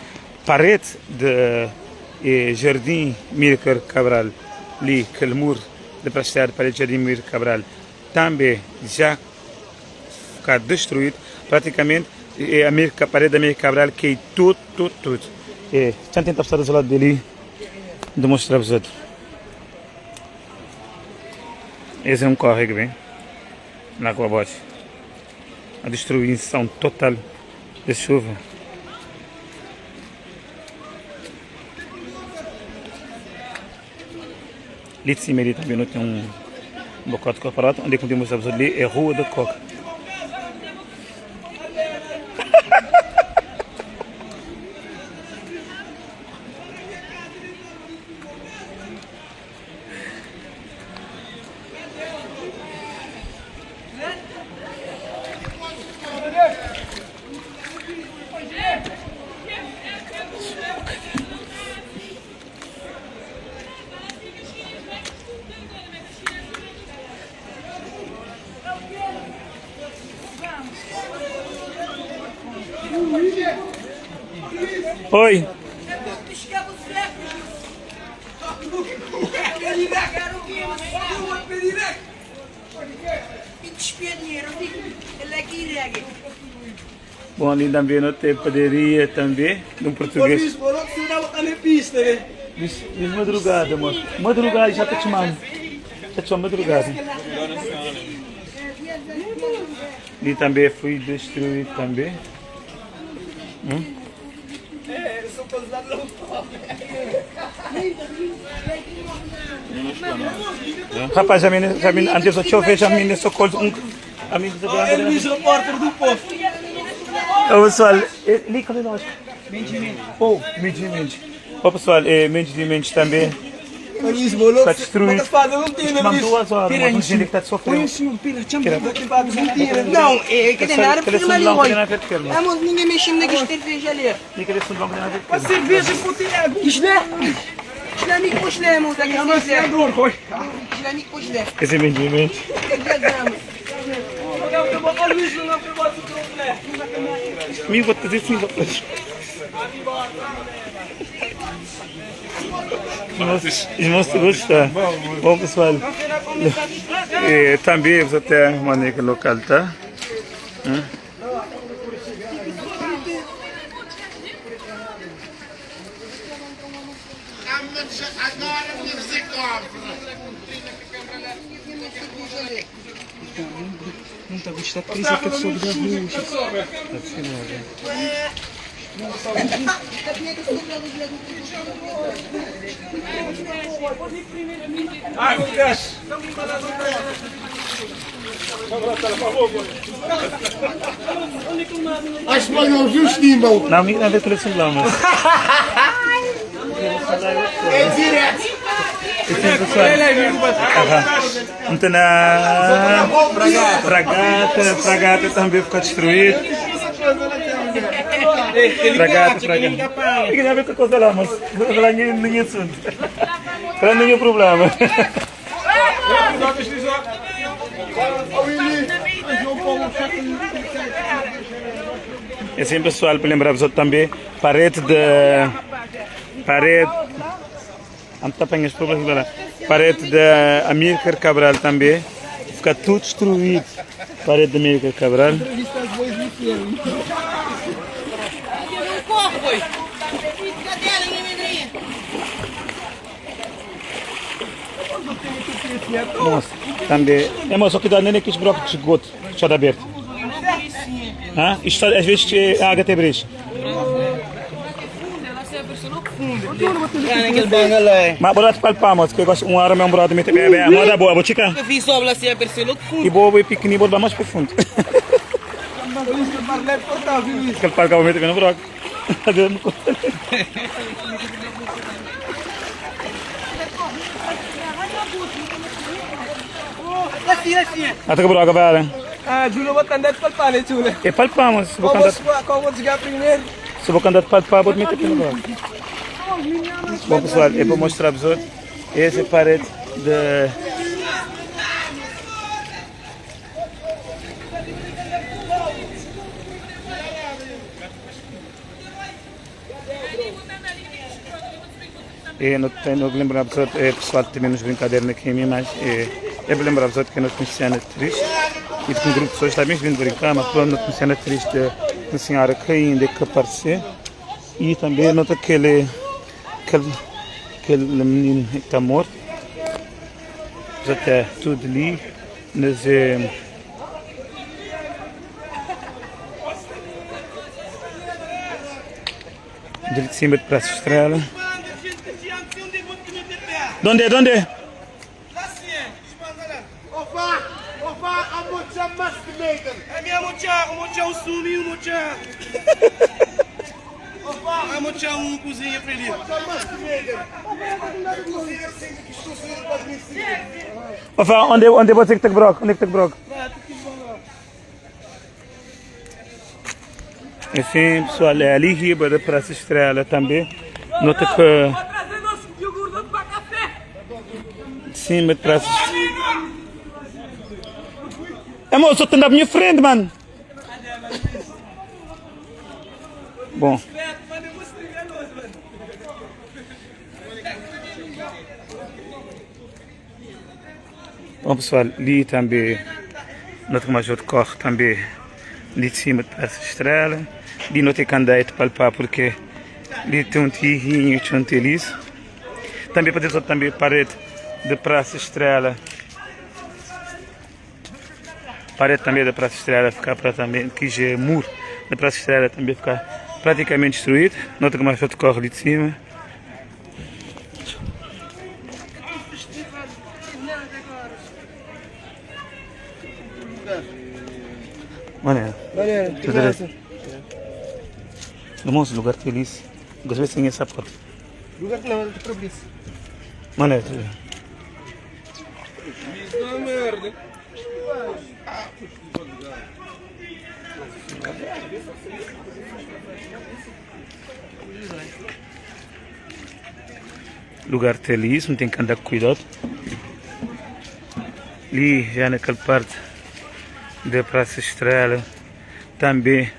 parede de Jardim Míricar Cabral, ali aquele muro de prastear de parede de Jardim Míricar Cabral, também já fica destruído praticamente. A parede da Míricar Cabral que é tudo. E já tentar estar do lado dele de mostrar aos outros. Esse é um córrego bem na Água Abaixo. A destruição total de chuva. Ali de cima ali também não tem um bocado de corporado, onde continuamos a ali é a Rua da Coca. Oi. Bom, ali também não tem padaria também, no português. Diz madrugada, amor. Madrugada, já está te chamando. Já te chamando madrugada. Ali também foi destruído também. Rapaz, antes de eu ver, a minha socorro a minha É Luís, repórter do povo. Ô pessoal, liga ali nós. Oh, Mendes. Ô pessoal, Mendes também. Luís, bolo. Está destruído. Não tem, Mas 2 horas, mas gente que está sofrendo. Não, é que tem nada Aquele para som blanco ali. de na vertical. Vamos, ninguém mexe naquele cerveja ali. Aquele som blanco de na vertical. Cerveja pro Tiago. Islamic poslemos, aqui não é Islamic poslemos. Esse é Mendes. Me vou dizer sim, vou fazer. Irmãos, gostam. Bom, pessoal. Também vou até uma maneira local, tá? Não está gostando de crise que eu sou da rua. Ai, meu Deus! Acho que não justimam. Não, não vê aquele som blanco. É direto. Então na Fragata também ficou destruído. Fragata. E que já vê que coisa lá, mas lá ninguém assunto. Para nenhum problema. E assim, pessoal, para lembrar-vos também, parede. Parede da Amílcar Cabral também. Fica tudo destruído. Parede da Amílcar Cabral. Nossa, também. É, mas só que dá nem aqueles blocos de esgoto. Deixa aberto. Isto às vezes é água até brecha. Mas bora te palpar, mas que eu gosto uma hora mesmo brado me tem bem, moda boa, vou checar. Eu vi só lá se a pessoa E boa e pequenininho bora mais profundo. Que palpar me tem no broco. Até que broca vai. Ah, Júlio, vou andar de palpar, né, Júlio? É palpar, mas se vou cantar. Qual vou jogar primeiro? Se vou cantar de palpar, vou meter aqui no broco. Bom pessoal, é para mostrar-vos outro. Essa é a parede de... E não tenho que lembrar-vos outro, pessoal, também nos brincadeiras aqui em mim, mas é para lembrar-vos outro que nós conhecemos a atriz e com um grupo de pessoas também vindo brincar, mas pronto, nós conhecemos a atriz da senhora que ainda que aparecer e também nota aquele menino que está morto, já está tudo ali, mas de cima de Praça Estrela. ¿Dónde? É minha mochão sumiu, mochão. A mochão cozinha feliz. Enfin, onde você que tá broco? Onde que tá broco? Assim, pessoal, é ali riba da Praça Estrela também. Nota que de cima de Praça Estrela. É, moço, eu tô na minha frente, mano. Bom. Bom, pessoal, ali também, nota que mais outro corre também, ali de cima de Praça Estrela. Ali não tem candidato para palpar porque ali tem um tirrinho, tem um telice. Também pode ser também parede de Praça Estrela. Parede também da Praça Estrela ficar praticamente, que já é muro da Praça Estrela também ficar praticamente destruído. Nota que mais outro corre ali de cima. Maneiro. Que graça. Vamos lugar feliz. Gosto de ver essa porta. Lugar que não, não tem problema. Maneiro. Isso é merda. Lugar feliz, não tem que andar com cuidado. Ali já naquela parte da Praça Estrela também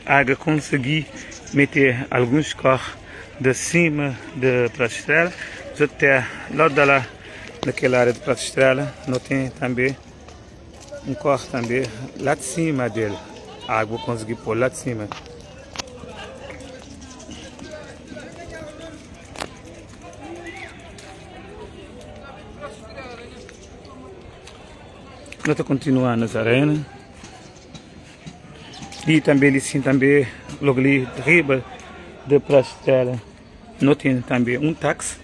água consegui meter alguns carros de cima da Praça Estrela até lá de lá naquela área da Praça Estrela não tem também um carro também lá de cima dele, a água consegui pôr lá de cima. Nós estamos continuando nas arenas. E também ali sim, também, logo ali, riba da Praça Estrela, não tem também um táxi.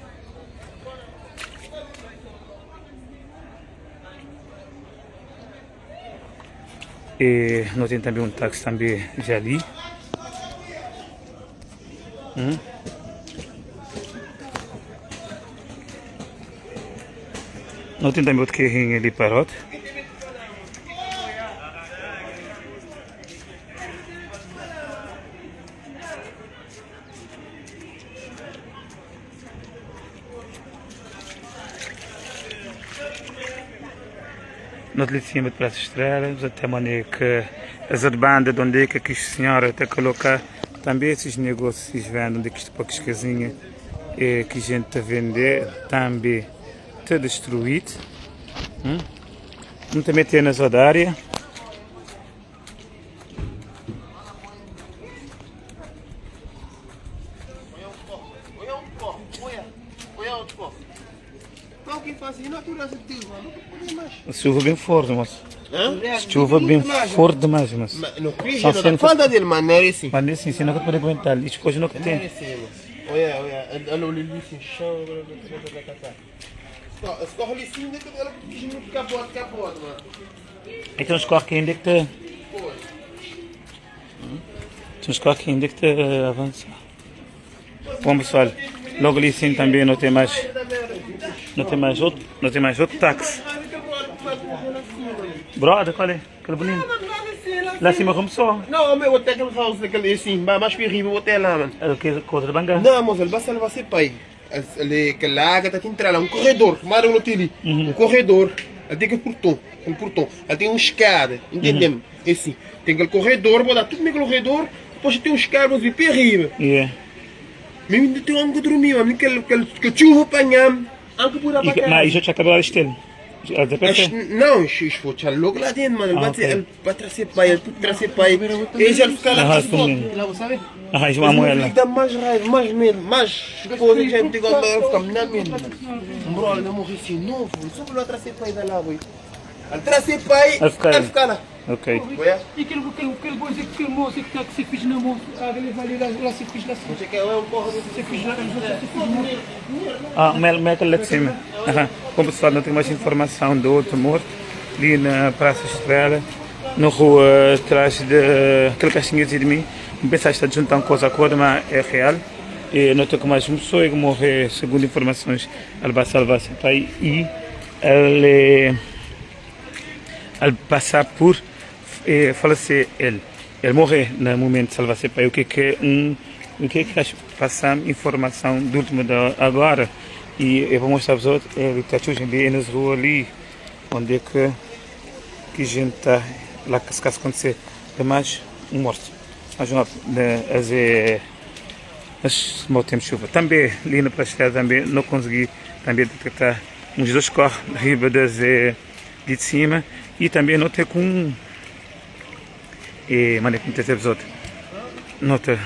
E não tem também um táxi também já ali. Não tem também outro carrinho ali parado. Nós ali de cima de Praça Estrela, até maneira que as bandas de onde é que a senhora está a colocar também esses negócios vendem, onde é que isto poucas casinhas que a gente está a vender, também está destruído. Não também tem nas rodárias. Chuva bem forte, moço. Chuva bem forte demais, moço. No piso, não falta dele, mas não é assim. Mas nem assim, não pode aguentar. Isto coisa não tem. Olha, olha o lixo no chão. Escorre ali sim, ela capote, mano. Então os corres que ainda que está. Tem uns corres que ainda que está avançar. Bom, pessoal, logo ali sim também não tem mais. Não tem mais outro táxi. Brother, qual é? Aquele bonito. Lá em cima começou. Não, meu, até aquele house daquele assim, mais para riba, até lá, mano. É o que? Coisa de banga? Não, mas ele vai ser pai. Aquela água está a entrar lá, um corredor, mais um ali. Um corredor, ele tem aquele portão, ele tem uma escada, entendemos? É assim, tem aquele corredor, vou dar tudo naquele corredor, depois tem uma escada, vamos vir para riba. Mesmo ainda tem onde dormir, mano, que chuva apanhamos, anche pure a casa. Mas já tinha acabado a estela? Não, isso foi logo lá dentro, mano, ele vai trazer pai, ele trazer pai, ele já fica lá com foto, sabe? Ah, isso é uma moeda. Dá mais raiva, mais medo, mais coisa, gente, igual eu ficar na medo. Bro, ele não morreu assim, novo, só que ele trazer pai da lá, boy. Ele trazer pai, ele fica lá. Ok. E aquele moço que está que se fez na mão, ele vai lá se fez lá. Você quer um porra do Se fez lá, Ah, mel lá de cima. Como pessoal não tem mais informação do outro morto, ali na Praça Estrela, na rua atrás daquele caixinha de mim. Pensar está junto a uma coisa a coisa, mas é real. E nota que mais uma pessoa que morreu, segundo informações, ela vai salvar seu pai e ele passar por falecer ele. Ele morreu no momento de salvar seu pai. O que acho passar informação do último da agora e eu vou mostrar para os outros. Ele está ali nas ruas ali, onde é que a gente está lá que se acontecer. Tem mais morto. Mas não mas mal temos chuva. Também ali na praia também não consegui também detectar uns dois carros riba de cima e também não tem com mandei com o outros nota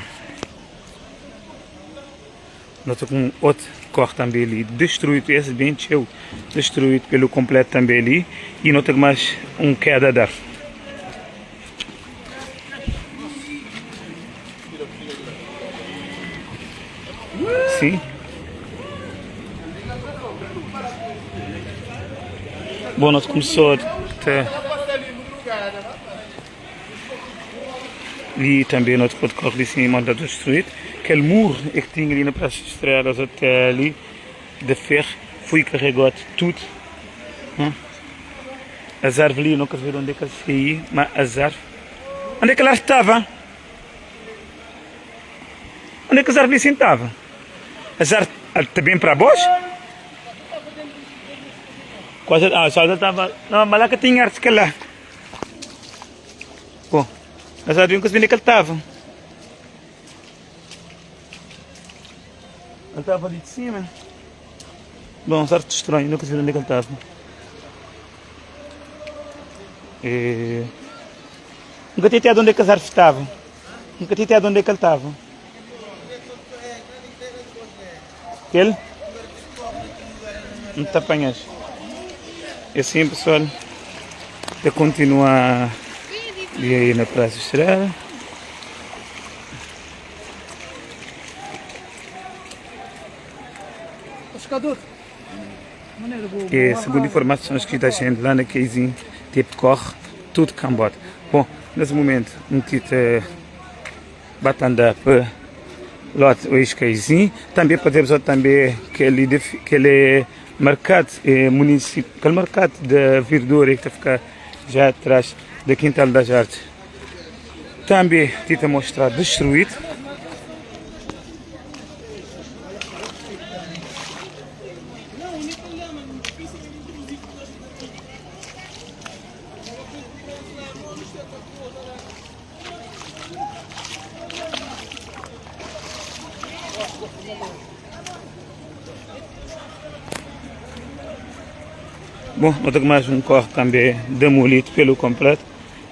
com outro carro também ali destruído, esse bem cheio destruído pelo completo também ali e não tem mais queda de ar. Sim. Bom, nós começamos e também nós corre ali em cima da destruído. Aquele muro que tinha ali na Praça Estrela até ali de ferro foi carregado tudo. As árvores ali, nunca viram onde é que elas saíram, mas as árvores. Onde é que elas estavam? Onde é que as árvores estavam? As árvores também para baixo? Quase, só estava. Não, mas lá que tinha árvores que lá. Bom, as árvores nunca se viram que ele estava. Ele estava ali de cima. Bom, as árvores estranhas, nunca se viram onde ele estava. Nunca tinha ideia de onde é que as árvores estavam. Nunca tinha ideia de onde é que ele estava. Ele? Não te apanhas. E assim, pessoal, eu continuo a ir aí na Praça Estrela. E segundo informações que da gente lá na Queizinho, tipo corre tudo cambote. Bom, nesse momento, um título batendo para lá hoje Queizinho. Também podemos ver também que ele mercado municipal, aquele mercado da verdura que fica já atrás da Quintal das Artes. Também tenta mostrar destruído. Bom, nós temos mais um carro também demolido pelo completo,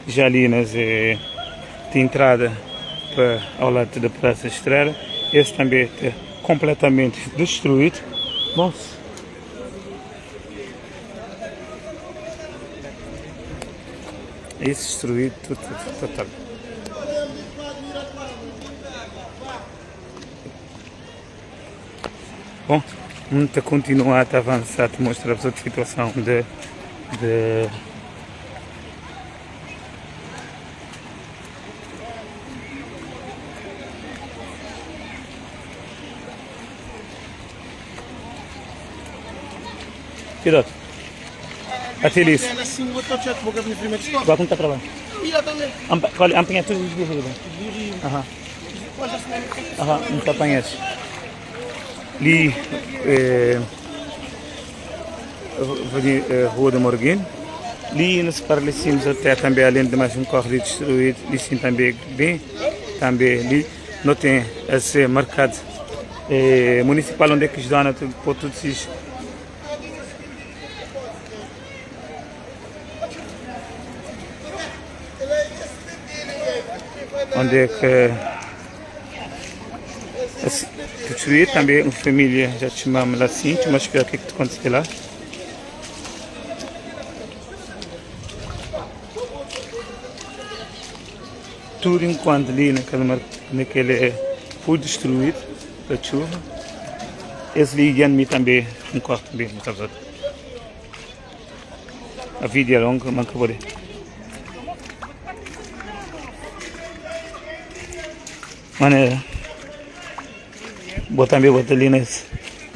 já ali de entrada para ao lado da Praça Estrela. Esse também está completamente destruído. Bom, esse destruído, tudo total. Bom, muito a continuar a avançar, te mostrar-vos outra situação de cuidado. Até isso. Vai contar para lá. Olha, apanha tudo de riba. Aham. Aham, não te apanhas. Ali, Rua da Morguinho. Ali nos paralelos até também, além de mais um carro destruído, ali sim também bem, também ali não tem esse mercado municipal onde é que estão por todos esses. Onde é que destruir também uma família, já te chamamos assim, mas o que te aconteceu lá? Tudo enquanto ali naquele foi destruído pela chuva. Esse ali também um corte também, A vídeo é longa, mas acabou de. Maneira. Botar meu bota ali nesse.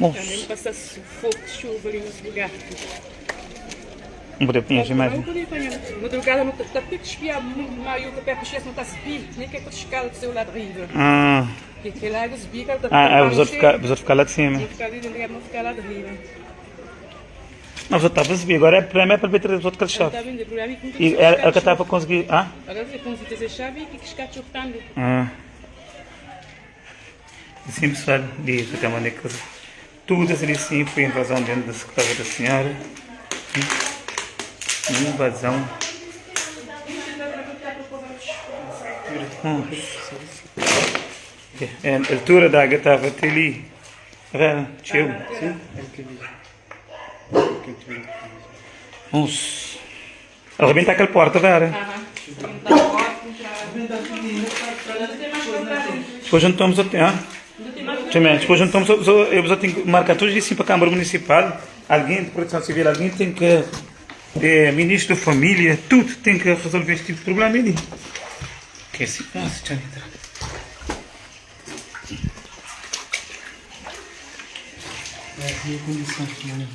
Nossa. Também passa sufoco de chuva ali nos lugares. Não poder pinhar a imagem. Madrugada não está tudo espiado, meio que o pé puxesse não está a subir, nem que é com a escala do seu lado de riba. Ah, Porque aquele água subir, ela está os outros ficar lá de cima. Vou ficar ali dentro, não ficar lá de riba. Não, os outros estavam a subir, agora é para mim é para ver os outros que eles Está chovem. vendo? Por aí, como E ela que estava a conseguir. Ah? agora você consegue fazer chave e que está chutando. Ah. Assim, pessoal, diz até uma coisa. Tudo assim, sim, foi invasão dentro da casa da senhora. Invasão. A altura da água estava até ali. Tchau. Nossa. Arrebenta aquela porta, Vera. Depois juntamos até. Depois juntamos. Eu tenho que marcar tudo isso para a Câmara Municipal. Alguém de Proteção Civil, alguém tem que. Ministro da Família, tudo tem que resolver este tipo de problema ali. Que é assim. Nossa, já entra. É a condição que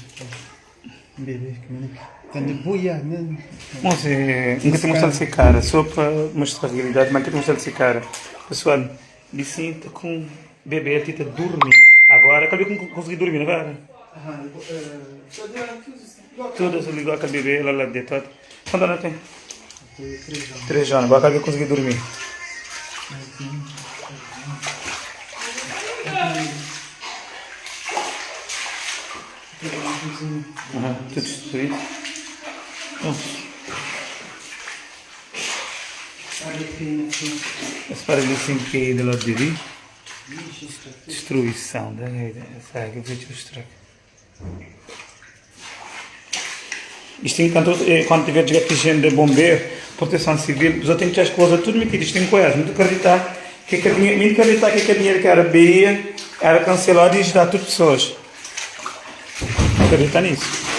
bebê que está de boia, né? Nossa, nunca te mostrar essa cara, só para mostrar a realidade, mas nunca te mostrar essa cara. Pessoal, ele senta com bebê, ele tenta dormir. Agora, acabei com conseguir dormir, não é? Tudo se ligou a bebê, ela lá dentro. Quanto ela tem? 3 anos, agora acabei conseguir dormir. Tudo destruído. Esse paralelo assim que é do lado de ali. Destruição da essa água, vejo o estrago. Isto enquanto quando tiver de de bombeiro, proteção civil, já tem que ter as coisas tudo metido, isto tem coisas, não acreditar que a dinheiro que era BIA era cancelado e ajudar todas as pessoas. Acredita nisso?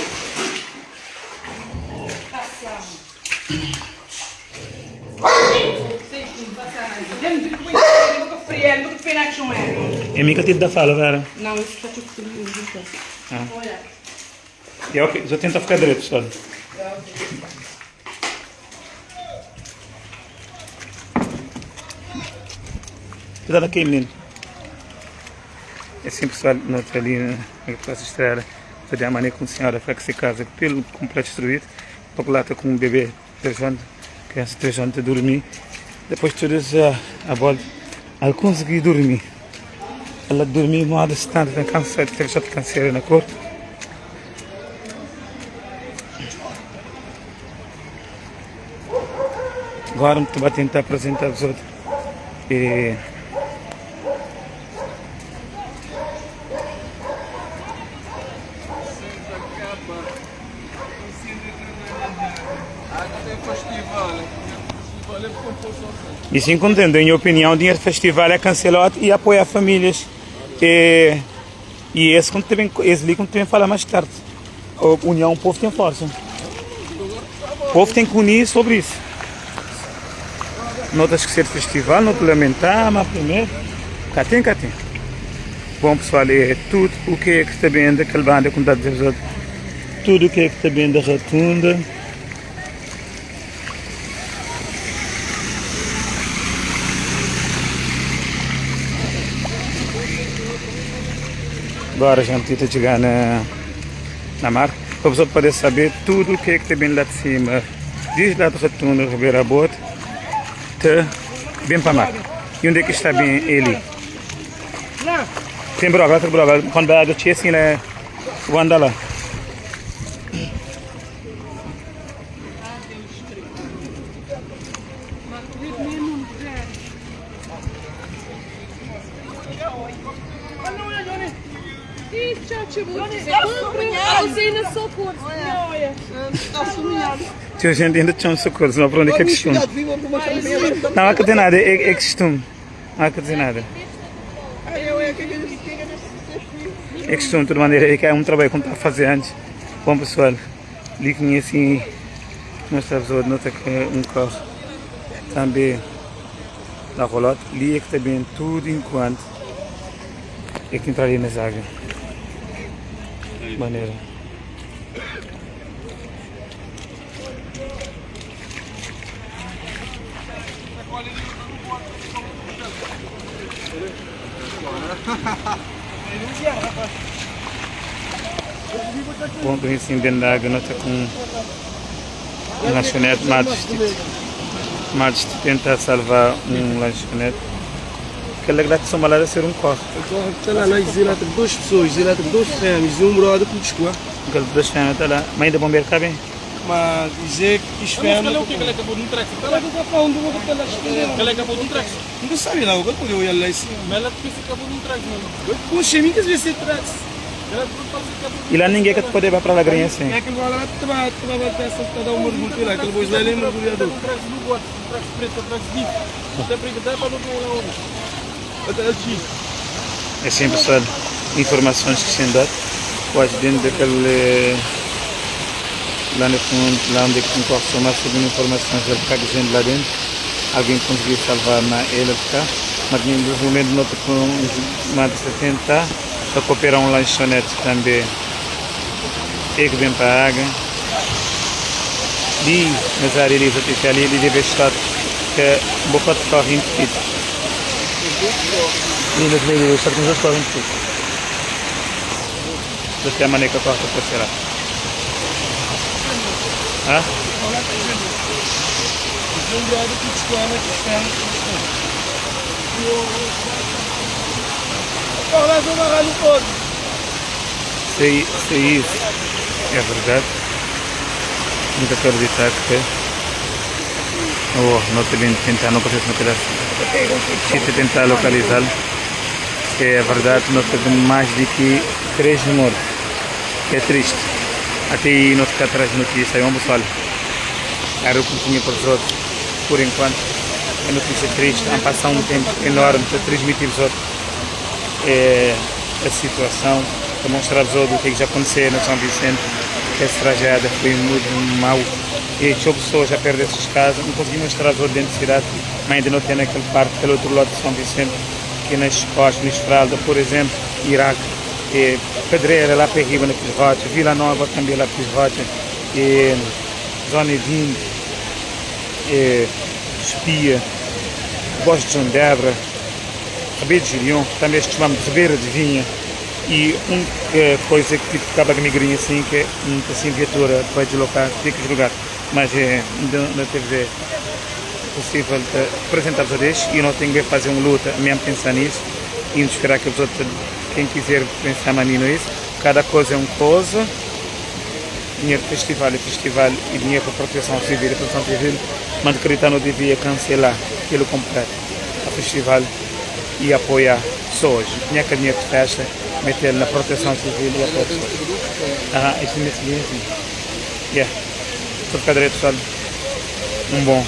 É minha que da fala, Vera. Não, isso está tudo frio. Olha. É ok, só tenta ficar direito, pessoal. Cuidado aqui, menino. É assim, pessoal, na outra ali, na classe estrela, fazer a maneira com a senhora para que se casa pelo completo destruído. Pouco lá está com um bebê 3 anos, criança 3 anos a dormir. Depois todas a volta, ela conseguir dormir. Ela dormir uma hora distante, tem câncer, teve já de câncer na cor. Agora tu vai tentar apresentar os outros. E sim, contendo, em minha opinião, o dinheiro do festival é cancelado e apoia famílias. E esse ali também fala mais tarde. A união, o povo tem força. O povo tem que unir sobre isso. Não tens que ser festival, não te lamentar, mas primeiro, cá tem. Bom pessoal, é tudo o que é que está bem daquela banda, como está a dizer, tudo o que é que está bem da rotunda. Agora a gente tenta chegar na marca, para você poder saber tudo o que é que está bem lá de cima, desde lá da rotunda, Ribeira Bote, bem para a marca. E onde é que está bem ele? Tem broga, quando a água assim, né? Vou andar lá. Tinha gente ainda tinha um socorro, não para onde é que é costume. Não há que dizer nada, é costume. Não há que dizer nada. É costume, de toda maneira, é que é um trabalho que não está a fazer antes. Bom pessoal, liguem assim Mostra-vos outro, nota que um carro também na rolote, ali é que também tudo enquanto é que entraria nas águas. Maneira. Bom, bem assim dentro da água, nota com lanchonete, mas tenta salvar lanchonete. Aquela que são maladas ser corre. Agora está lá, nós lá tem duas pessoas, lá tem dois fêmeas e brother com desculpa. Aquele dois fêmeas está lá, mãe da bombeira cabe? Mas dizer que os fêmeas... o que ele acabou de um track? Ela não está falando do que ela escreveu. Ele acabou de um track. Não sabe lá, o que eu olhar lá assim. Mas ela disse que acabou de um track, mano. Puxa, muitas vezes você traz. E lá ninguém que pode ir para a lagrinha assim. É que ele vai lá, tu vai bater essa que dar um mergulho lá, aquele boi lá, ele é mergulhador. Um track no guarda, um track preto, um track bico. Até para dá para não lá onde. Até aqui. É assim, pessoal, informações que se dão, quase dentro daquele, lá no fundo, lá onde é que concorre só mais segundo informações, ele ficar dizendo lá dentro, alguém conseguiu salvar ele ficar, mas no desenvolvimento nota com mais de 70, para cooperar um lanchonete também, é que vem para a água, e nas áreas ali, ele deve estar que um bocado de carro impedido. E nas meias, só que nos correm tudo. Desta é a maneira que a quarta pode ser. Hã? Se isso é verdade, nunca acreditar que não também tentar, não consigo não querer se tentar localizá-lo, que é verdade, nós temos mais de que 3 mortos, que é triste. Até aí não ficar atrás de notícia, é um pessoal, era o que tinha para os outros, por enquanto, é notícia triste, há passado um tempo enorme para transmitir-vos outros a situação, para mostrar-vos o que já aconteceu no São Vicente, que essa tragédia foi muito mau. E deixou pessoas a perder suas casas, não consegui mostrar-vos dentro da cidade, mas ainda não tem naquele parque, aquele outro lado de São Vicente, que nas costas, na Esmeralda, por exemplo, Iraque, Pedreira, lá para riba naqueles rotas, Vila Nova também lá para as rotas, Zona Edinho, Espia, Bosque de João Debra, Ribeiro de Girion, também se chamamos de Ribeira de Vinha, e uma coisa que tipo acaba negrinha assim, que é assim viatura para deslocar, tem que deslocar, mas não teve possível apresentar-vos a deixo e não tenho que fazer uma luta, mesmo pensar nisso, e não esperar que os outros, quem quiser pensar mais nisso, cada coisa é uma coisa, dinheiro para festival é festival e dinheiro para proteção civil é proteção civil, mas acreditar não devia cancelar aquilo completo, a festival e apoiar pessoas, tinha que dinheiro de festa, meter na proteção civil e apoiar pessoas. Isso mesmo, assim. Yeah. Estou de cadeira, pessoal. Um bom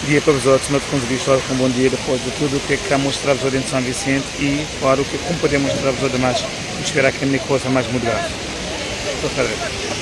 dia para os outros, não te consegui estar com um bom dia depois de tudo o que é que há mostrado dentro de São Vicente e, claro, como podemos mostrar aos demais e esperar que a minha coisa mais mudar. Estou de cadeira.